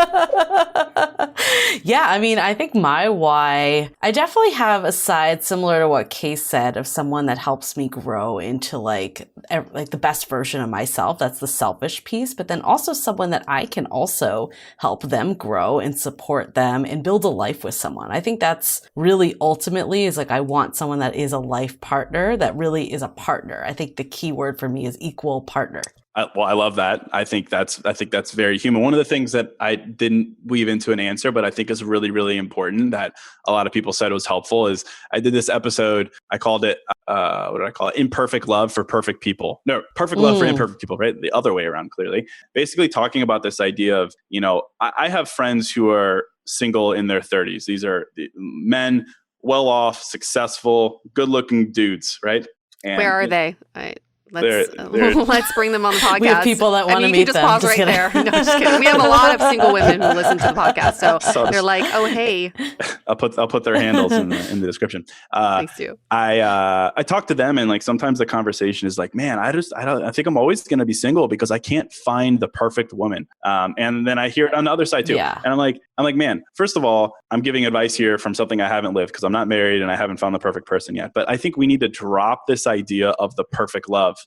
Yeah, I mean, I think my why, I definitely have a side similar to what Case said of someone that helps me grow into like the best version of myself. That's the selfish piece, but then also someone that I can also help them grow and support them and build a life with someone. I think that's really ultimately is like, I want someone that is a life partner that really is a partner. I think the key word for me is equal partner. Well, I love that. I think that's very human. One of the things that I didn't weave into an answer, but I think is really, really important that a lot of people said was helpful is I did this episode. I called it, what did I call it? Imperfect love for perfect people. No, perfect love for imperfect people, right? The other way around, clearly. Basically talking about this idea of, I have friends who are single in their 30s. These are men, well-off, successful, good-looking dudes, right? And where are they? Let's bring them on the podcast. We have people that want to meet them. You can just pause right there. No, just kidding. We have a lot of single women who listen to the podcast, so they're like, "Oh, hey." I'll put their handles in the description. Please do. I talk to them, and like sometimes the conversation is like, "Man, I think I'm always going to be single because I can't find the perfect woman." And then I hear it on the other side too, and I'm like, man, first of all, I'm giving advice here from something I haven't lived because I'm not married and I haven't found the perfect person yet. But I think we need to drop this idea of the perfect love.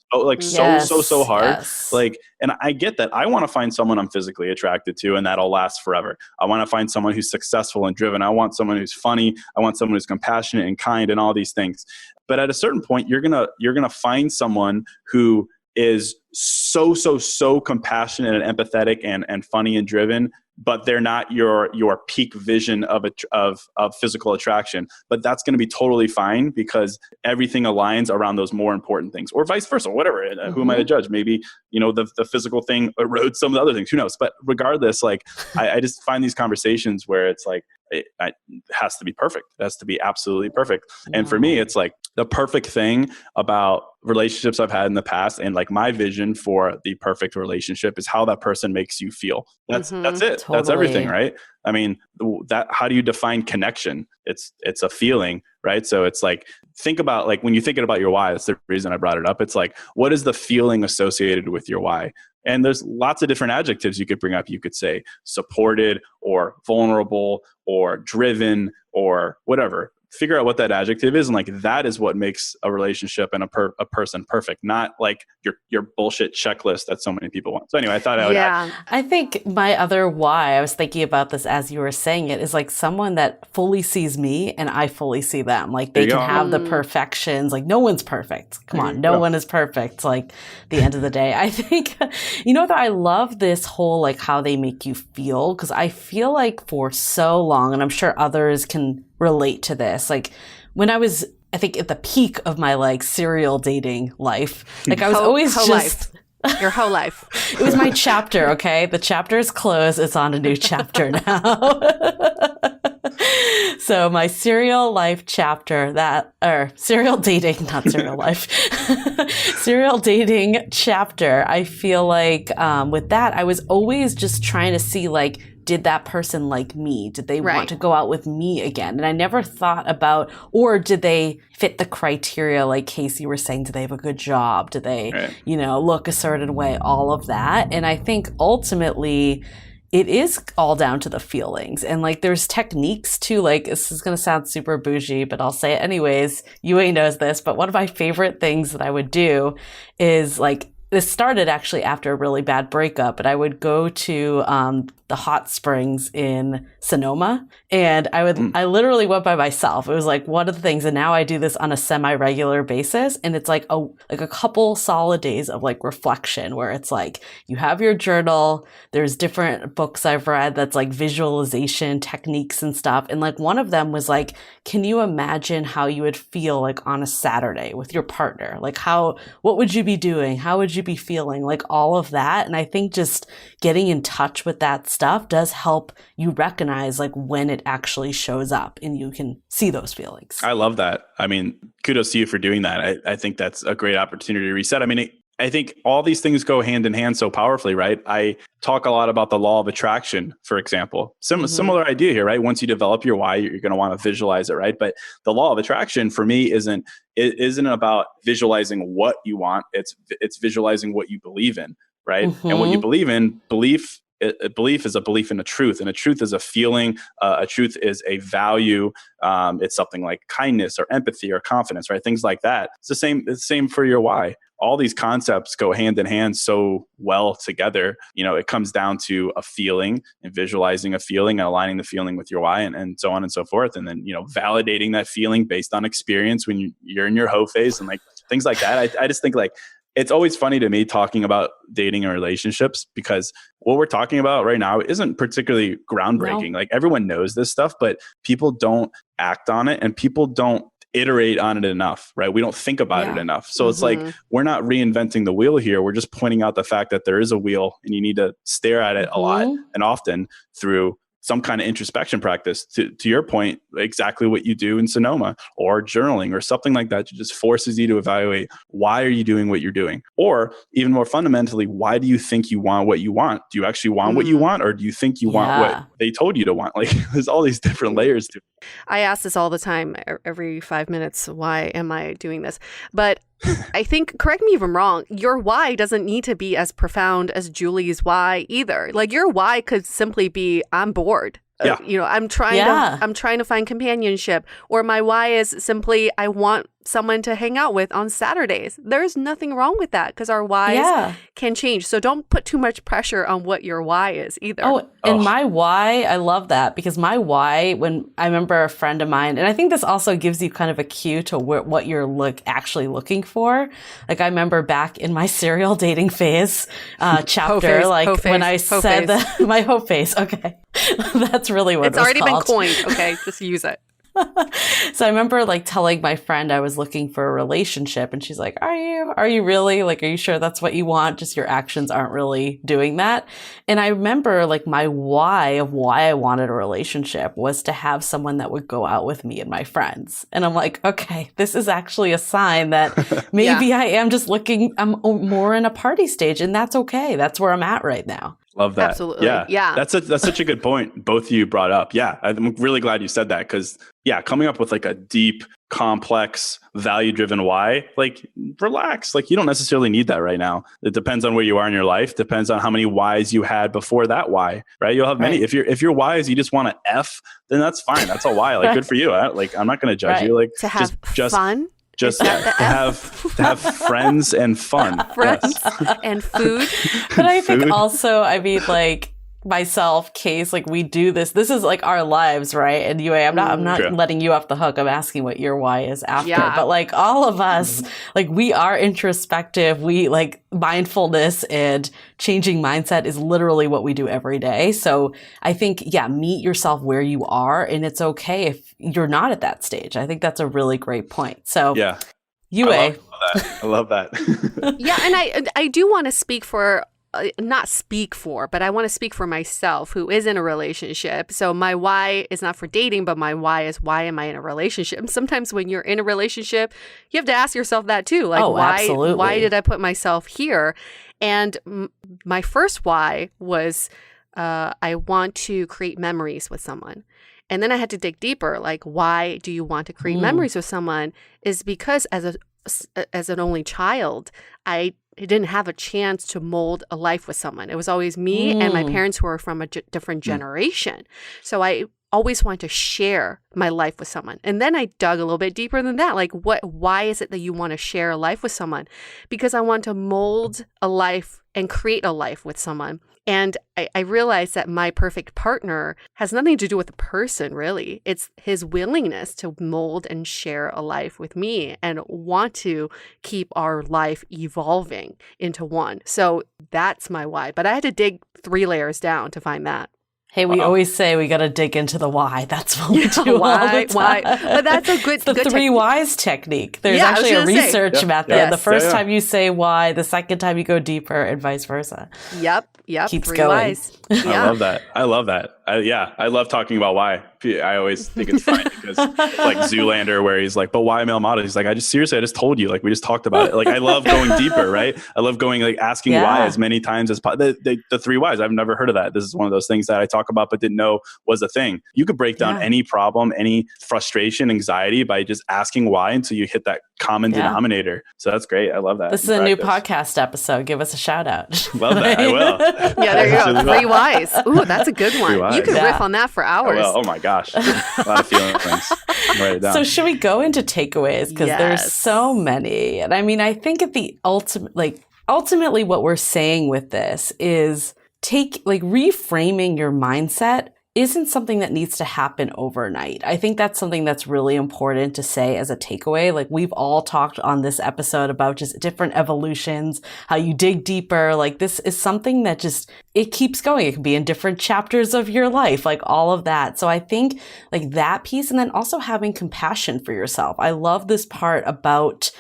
So hard. Yes. Like, and I get that. I want to find someone I'm physically attracted to and that'll last forever. I want to find someone who's successful and driven. I want someone who's funny. I want someone who's compassionate and kind and all these things. But at a certain point, you're going to find someone who is so compassionate and empathetic and funny and driven, but they're not your peak vision of physical attraction. But that's going to be totally fine because everything aligns around those more important things, or vice versa, whatever. Who am I to judge? Maybe the physical thing erodes some of the other things. Who knows? But regardless, like I just find these conversations where it's like it has to be perfect. It has to be absolutely perfect. And for me, it's like the perfect thing about relationships I've had in the past, and like my vision for the perfect relationship is how that person makes you feel. That's it. Totally. That's everything, right? I mean, how do you define connection? It's a feeling, right? So it's like think about, like, when you're thinking about your why, that's the reason I brought it up. It's like, what is the feeling associated with your why? And there's lots of different adjectives you could bring up. You could say supported or vulnerable or driven or whatever. Figure out what that adjective is, and like that is what makes a relationship and a person perfect, not like your bullshit checklist that so many people want. So anyway, I thought I would add. I think my other why, I was thinking about this as you were saying it, is like someone that fully sees me and I fully see them. Like they can have the perfections. Like no one's perfect. Come on, no one is perfect. Like the end of the day, I think, you know, that I love this whole like how they make you feel, because I feel like for so long, and I'm sure others can relate to this. Like when I was, I think at the peak of my like serial dating life, like I was always just your whole life. It was my chapter. Okay. The chapter is closed. It's on a new chapter now. So my serial life chapter serial dating, not serial life, serial dating chapter. I feel like, with that, I was always just trying to see like, did that person like me? Did they want to go out with me again? And I never thought about, or did they fit the criteria? Like Casey were saying, do they have a good job? Do they, you know, look a certain way? All of that. And I think ultimately it is all down to the feelings. And like there's techniques too. Like this is going to sound super bougie, but I'll say it anyways. Yue knows this, but one of my favorite things that I would do is like, this started actually after a really bad breakup, but I would go to the hot springs in Sonoma, and I literally went by myself. It was like one of the things, and now I do this on a semi-regular basis, and it's like a couple solid days of like reflection, where it's like you have your journal, there's different books I've read that's like visualization techniques and stuff, and like one of them was like, can you imagine how you would feel like on a Saturday with your partner? Like what would you be doing? How would you be feeling? Like all of that. And I think just getting in touch with that stuff does help you recognize like when it actually shows up and you can see those feelings. I love that. I mean, kudos to you for doing that. I think that's a great opportunity to reset. I mean, I think all these things go hand in hand so powerfully, right? I talk a lot about the law of attraction, for example. Similar idea here, right? Once you develop your why, you're going to want to visualize it, right? But the law of attraction for me isn't about visualizing what you want. It's visualizing what you believe in, right? And what you believe in, belief is a belief in a truth, and a truth is a feeling. A truth is a value. It's something like kindness or empathy or confidence, right? Things like that. It's the same for your why. All these concepts go hand in hand so well together. You know, it comes down to a feeling and visualizing a feeling and aligning the feeling with your why, and so on and so forth. And then, you know, validating that feeling based on experience when you're in your hoe phase and like things like that. I just think like, it's always funny to me talking about dating and relationships, because what we're talking about right now isn't particularly groundbreaking. Like everyone knows this stuff, but people don't act on it and people don't iterate on it enough, right? We don't think about it enough. So it's like, we're not reinventing the wheel here. We're just pointing out the fact that there is a wheel and you need to stare at it a lot and often through some kind of introspection practice, to your point, exactly what you do in Sonoma or journaling or something like that. It just forces you to evaluate, why are you doing what you're doing? Or even more fundamentally, why do you think you want what you want? Do you actually want what you want, or do you think you want what they told you to want? Like there's all these different layers to it. I ask this all the time, every 5 minutes, why am I doing this? But I think, correct me if I'm wrong, your why doesn't need to be as profound as Julie's why either. Like your why could simply be, I'm bored. You know, I'm trying to find companionship, or my why is simply, I want someone to hang out with on Saturdays. There's nothing wrong with that, because our whys can change. So don't put too much pressure on what your why is either. And my why, I love that, because my why, when I remember a friend of mine, and I think this also gives you kind of a cue to what you're actually looking for. Like I remember back in my serial dating phase chapter, when I said that my hoe face. Okay. That's really what it's already been coined. Okay. Just use it. So I remember like telling my friend I was looking for a relationship, and she's like, are you really? Like, are you sure that's what you want? Just your actions aren't really doing that. And I remember like my why of why I wanted a relationship was to have someone that would go out with me and my friends. And I'm like, okay, this is actually a sign that maybe I am just I'm more in a party stage, and that's okay. That's where I'm at right now. Love that. Absolutely. Yeah. That's such a good point both of you brought up. Yeah. I'm really glad you said that, because coming up with like a deep, complex, value-driven why, like relax. Like you don't necessarily need that right now. It depends on where you are in your life. Depends on how many whys you had before that why, right? You'll have many. If your why is you just want to F, then that's fine. That's a why. Like good for you. I'm not going to judge you. Like to have just fun. Just to have friends and fun. Friends and food. But I think also, I mean, like myself, Case, like we do this. This is like our lives, right? And Yue, I'm not letting you off the hook. I'm asking what your why is after. Yeah. But like all of us, like we are introspective. We like mindfulness and changing mindset is literally what we do every day. So I think, meet yourself where you are, and it's okay if you're not at that stage. I think that's a really great point. So Yue. I love that. Yeah, and I do want to speak for not speak for, but I want to speak for myself who is in a relationship. So my why is not for dating, but my why is why am I in a relationship? And sometimes when you're in a relationship, you have to ask yourself that too. Like, why did I put myself here? And my first why was I want to create memories with someone. And then I had to dig deeper. Like, why do you want to create memories with someone? Is because as an only child, I didn't have a chance to mold a life with someone. It was always me and my parents who were from a different generation. So I always wanted to share my life with someone. And then I dug a little bit deeper than that. Like, why is it that you want to share a life with someone? Because I want to mold a life and create a life with someone. And I realized that my perfect partner has nothing to do with the person, really. It's his willingness to mold and share a life with me and want to keep our life evolving into one. So that's my why. But I had to dig 3 layers down to find that. Hey, we always say we got to dig into the why. That's what we do all the time. Why? But that's a good, the 3 whys technique. There's actually a research method. Yes. The first time you say why, the second time you go deeper, and vice versa. Yep. Keeps 3 going. whys. Yeah. I love that. I love talking about why. I always think it's funny because like Zoolander, where he's like, but why male model? He's like, I just told you, like, we just talked about it. Like, I love going deeper, right? I love going, like, asking why as many times as possible. The 3 whys, I've never heard of that. This is one of those things that I talk about, but didn't know was a thing. You could break down any problem, any frustration, anxiety by just asking why until you hit that common denominator. So that's great. I love that. This is a new podcast episode. Give us a shout out. Love that. I will. Yeah, there you go. 3 whys. Ooh, that's a good one. You could riff on that for hours. Oh my gosh. A lot of feelings. Write it down. So should we go into takeaways? Because there's so many. And I mean, I think at the ultimately what we're saying with this is reframing your mindset isn't something that needs to happen overnight. I think that's something that's really important to say as a takeaway. Like, we've all talked on this episode about just different evolutions, how you dig deeper. Like, this is something that it keeps going. It can be in different chapters of your life, like all of that. So I think like that piece, and then also having compassion for yourself. I love this part about,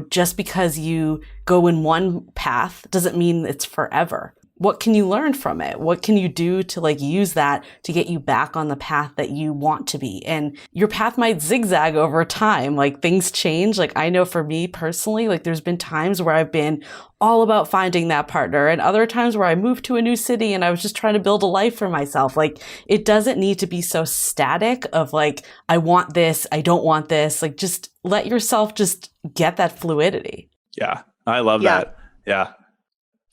just because you go in one path doesn't mean it's forever. What can you learn from it? What can you do to use that to get you back on the path that you want to be? And your path might zigzag over time. Like, things change. Like, I know for me personally, like, there's been times where I've been all about finding that partner, and other times where I moved to a new city and I was just trying to build a life for myself. Like, it doesn't need to be so static of like, I want this, I don't want this. Like, just let yourself just get that fluidity. Yeah. I love that. Yeah.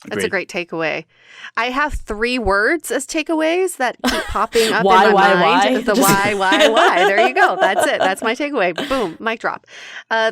Agreed. That's a great takeaway. I have 3 words as takeaways that keep popping up in my mind. The why. There you go. That's it. That's my takeaway. Boom. Mic drop. So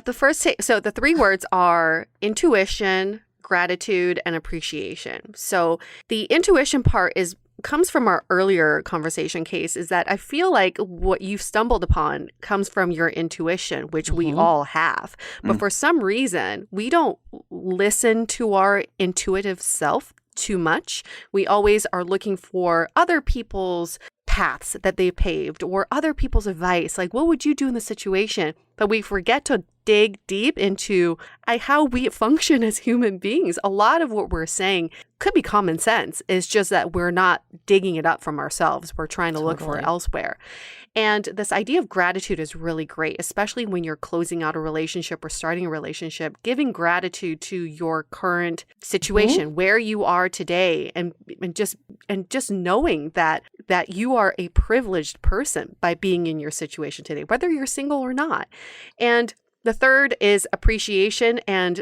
the 3 words are intuition, gratitude, and appreciation. So the intuition part comes from our earlier conversation Case, is that I feel like what you've stumbled upon comes from your intuition, which we all have. But for some reason, we don't listen to our intuitive self too much. We always are looking for other people's paths that they paved or other people's advice. Like, what would you do in the situation? But we forget to dig deep into how we function as human beings. A lot of what we're saying could be common sense. It's just that we're not digging it up from ourselves. We're trying to look for it elsewhere. And this idea of gratitude is really great, especially when you're closing out a relationship or starting a relationship, giving gratitude to your current situation, where you are today, and just knowing that you are a privileged person by being in your situation today, whether you're single or not. And the third is appreciation. And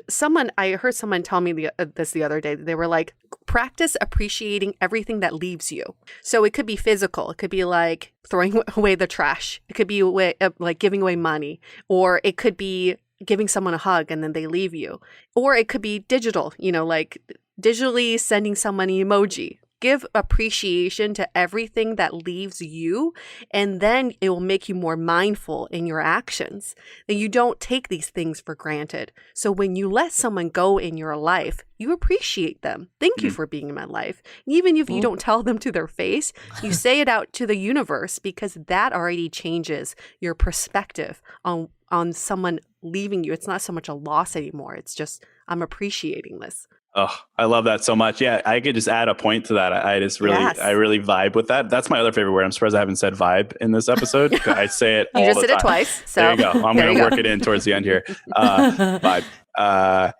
I heard someone tell me this the other day. They were like, practice appreciating everything that leaves you. So it could be physical. It could be like throwing away the trash. It could be like giving away money, or it could be giving someone a hug and then they leave you, or it could be digital, like digitally sending someone an emoji. Give appreciation to everything that leaves you, and then it will make you more mindful in your actions. That you don't take these things for granted. So when you let someone go in your life, you appreciate them. Thank you for being in my life. Even if you don't tell them to their face, you say it out to the universe, because that already changes your perspective on someone leaving you. It's not so much a loss anymore. It's just, I'm appreciating this. Oh, I love that so much. Yeah, I could just add a point to that. I really vibe with that. That's my other favorite word. I'm surprised I haven't said vibe in this episode. I say it all the time. You just said it twice. So there you go. I'm going to work it in towards the end here. Vibe.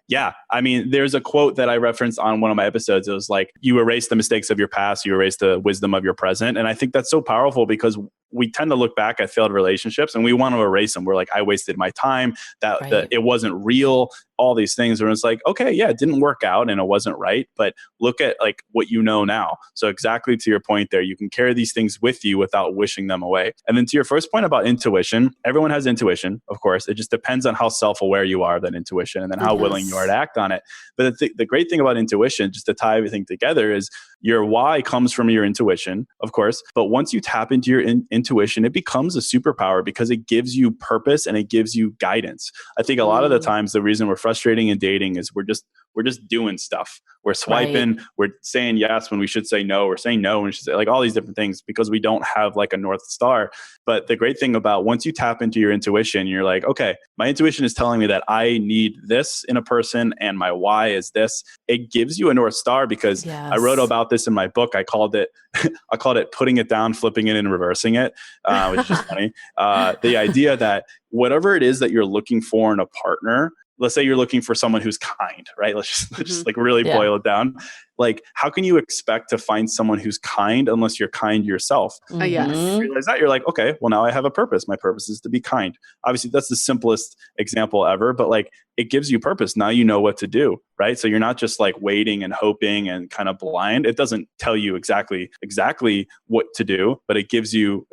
Yeah, I mean, there's a quote that I referenced on one of my episodes. It was like, you erase the mistakes of your past, you erase the wisdom of your present. And I think that's so powerful, because we tend to look back at failed relationships and we want to erase them. We're like, I wasted my time, that it wasn't real, all these things. And it's like, okay, yeah, it didn't work out and it wasn't right, but look at like what you know now. So exactly to your point there, you can carry these things with you without wishing them away. And then to your first point about intuition, everyone has intuition, of course. It just depends on how self-aware you are of that intuition, and then how willing you are to act on it. But the great thing about intuition, just to tie everything together, is your why comes from your intuition, of course. But once you tap into your intuition, it becomes a superpower, because it gives you purpose and it gives you guidance. I think a lot of the times the reason we're frustrating in dating is we're just doing stuff. We're swiping, we're saying yes when we should say no, we're saying no when we should say, like, all these different things, because we don't have like a North Star. But the great thing about, once you tap into your intuition, you're like, okay, my intuition is telling me that I need this in a person and my why is this. It gives you a North Star, because I wrote about this in my book. I called it putting it down, flipping it, and reversing it, which is just funny. The idea that whatever it is that you're looking for in a partner, let's say you're looking for someone who's kind, right? Let's just like really boil it down. Like, how can you expect to find someone who's kind unless you're kind yourself? Yes. When you realize that, you're like, okay, well, now I have a purpose. My purpose is to be kind. Obviously, that's the simplest example ever, but like, it gives you purpose. Now you know what to do, right? So you're not just like waiting and hoping and kind of blind. It doesn't tell you exactly what to do, but it gives you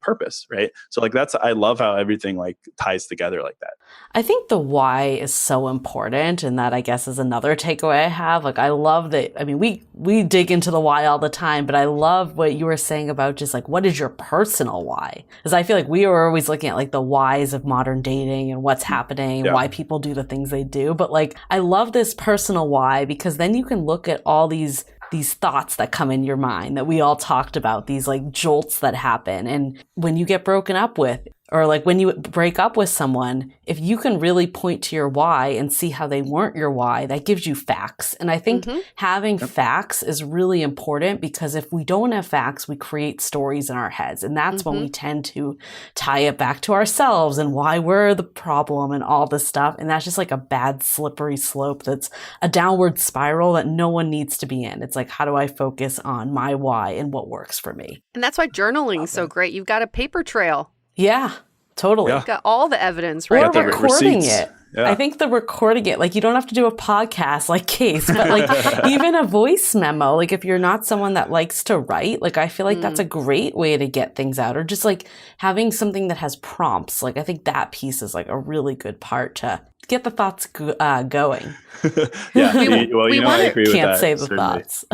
purpose, right? So like, I love how everything like ties together like that. I think the why is so important, and that, I guess, is another takeaway I have. Like, I love that. I mean, we dig into the why all the time, but I love what you were saying about just like, what is your personal why? Because I feel like we are always looking at like the whys of modern dating and what's happening, why people do the things they do. But like, I love this personal why, because then you can look at all these thoughts that come in your mind that we all talked about, these like jolts that happen. And when you get broken up with, or like when you break up with someone, if you can really point to your why and see how they weren't your why, that gives you facts. And I think having facts is really important, because if we don't have facts, we create stories in our heads. And that's when we tend to tie it back to ourselves and why we're the problem and all this stuff. And that's just like a bad slippery slope. That's a downward spiral that no one needs to be in. It's like, how do I focus on my why and what works for me? And that's why journaling is so great. You've got a paper trail. Yeah, totally. You've got all the evidence, right? Or recording it. I think the recording it, like, you don't have to do a podcast like Case, but like even a voice memo, like if you're not someone that likes to write, like I feel like that's a great way to get things out, or just like having something that has prompts. Like I think that piece is like a really good part to get the thoughts going. I agree with that. Can't say the certainly. thoughts.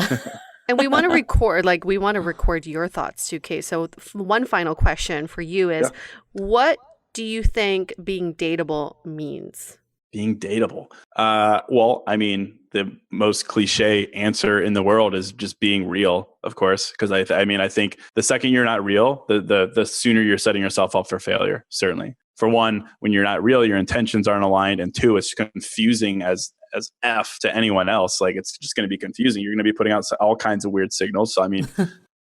And we want to record your thoughts too, Kay. So one final question for you is, what do you think being dateable means? Being dateable. Well, I mean, the most cliche answer in the world is just being real, of course. Because I think the second you're not real, the sooner you're setting yourself up for failure, certainly. for one, when you're not real, your intentions aren't aligned. And two, it's confusing as F to anyone else. Like, it's just going to be confusing. You're going to be putting out all kinds of weird signals. So, I mean,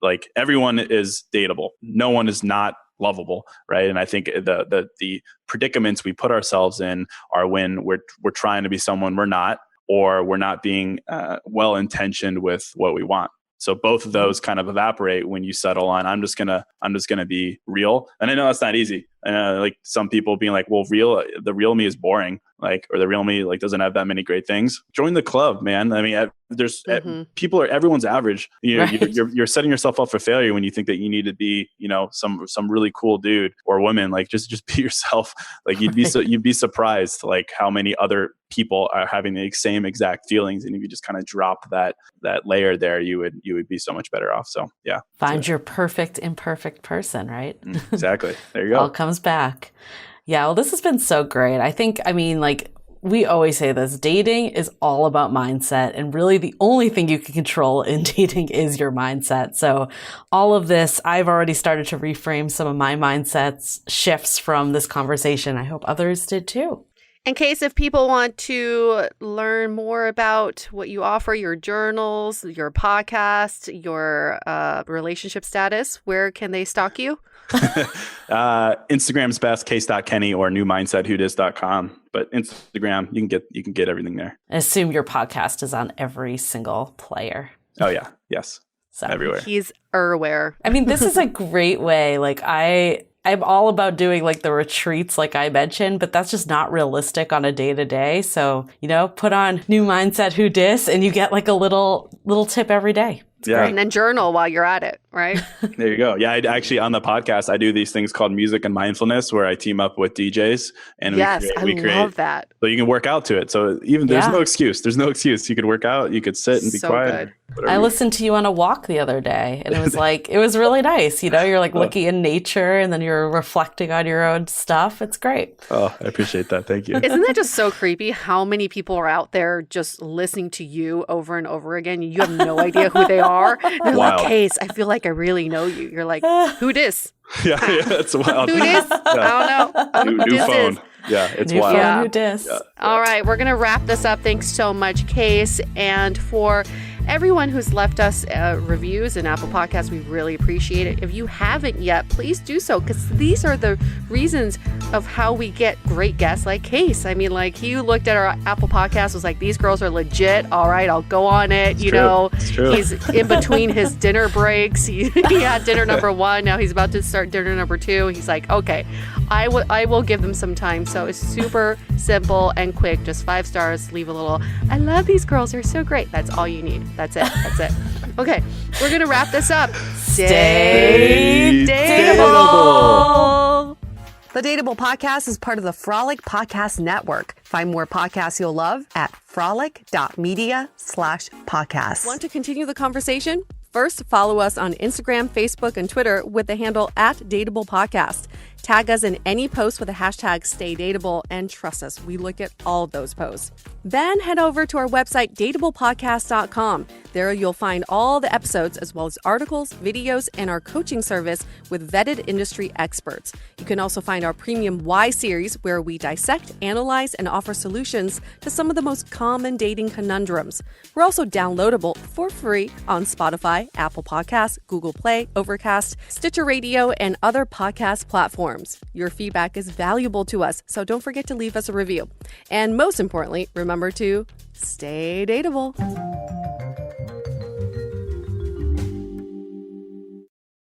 like, everyone is dateable. No one is not lovable, right? And I think the predicaments we put ourselves in are when we're trying to be someone we're not, or we're not being well-intentioned with what we want. So both of those kind of evaporate when you settle on, I'm just gonna be real. And I know that's not easy. Like, some people being like, well, the real me is boring, like, or the real me like doesn't have that many great things. Join the club, man. I mean, there's everyone's average. Right. You're setting yourself up for failure when you think that you need to be, some really cool dude or woman. Like, just be yourself. Like, you'd be surprised like how many other people are having the same exact feelings, and if you just kind of drop that layer there, you would be so much better off. So yeah, find your perfect imperfect person, right? Exactly. There you go. All comes back. Yeah, well, this has been so great. I mean, like, we always say this, dating is all about mindset, and really the only thing you can control in dating is your mindset. So all of this, I've already started to reframe some of my mindsets shifts from this conversation. I hope others did too. In case if people want to learn more about what you offer, your journals, your podcast, your relationship status, where can they stalk you? Instagram's best, case.kenny, or newmindsetwhodis.com. But Instagram, you can get everything there. I assume your podcast is on every single player. Oh yeah. Yes. So everywhere. He's everywhere. I mean, this is a great way. Like, I'm all about doing like the retreats like I mentioned, but that's just not realistic on a day-to-day. So, put on New Mindset Who Dis and you get like a little tip every day. Yeah. And then journal while you're at it, right? There you go. Yeah, I actually, on the podcast, I do these things called music and mindfulness, where I team up with DJs and we create. Love that. So you can work out to it. So even there's no excuse. There's no excuse. You could work out. You could sit and be quiet. I listened to you on a walk the other day, and it was like, it was really nice. You're like looking in nature, and then you're reflecting on your own stuff. It's great. Oh, I appreciate that. Thank you. Isn't that just so creepy? How many people are out there just listening to you over and over again? You have no idea who they are. They're like, Case, I feel like I really know you. You're like, who dis? Yeah, it's wild. Who dis? I don't know. New phone. Yeah, it's New wild. phone, who dis? Yeah. All right, we're going to wrap this up. Thanks so much, Case. And for everyone who's left us reviews in Apple Podcasts, we really appreciate it. If you haven't yet, please do so, because these are the reasons of how we get great guests like Case. I mean, like, he looked at our Apple Podcast, was like, these girls are legit. All right, I'll go on it. It's true. He's in between his dinner breaks. He had dinner number 1. Now he's about to start dinner number 2. He's like, okay, I will give them some time. So it's super simple and quick. Just 5 stars. Leave a little, I love these girls. They're so great. That's all you need. That's it. Okay, we're going to wrap this up. Stay dateable. The Dateable Podcast is part of the Frolic Podcast Network. Find more podcasts you'll love at frolic.media/podcast. Want to continue the conversation? First, follow us on Instagram, Facebook, and Twitter with the handle @DateablePodcast. Tag us in any post with the hashtag StayDateable, and trust us, we look at all of those posts. Then head over to our website, dateablepodcast.com. There you'll find all the episodes, as well as articles, videos, and our coaching service with vetted industry experts. You can also find our premium Why series, where we dissect, analyze, and offer solutions to some of the most common dating conundrums. We're also downloadable for free on Spotify, Apple Podcasts, Google Play, Overcast, Stitcher Radio, and other podcast platforms. Your feedback is valuable to us, so don't forget to leave us a review. And most importantly, remember to stay dateable.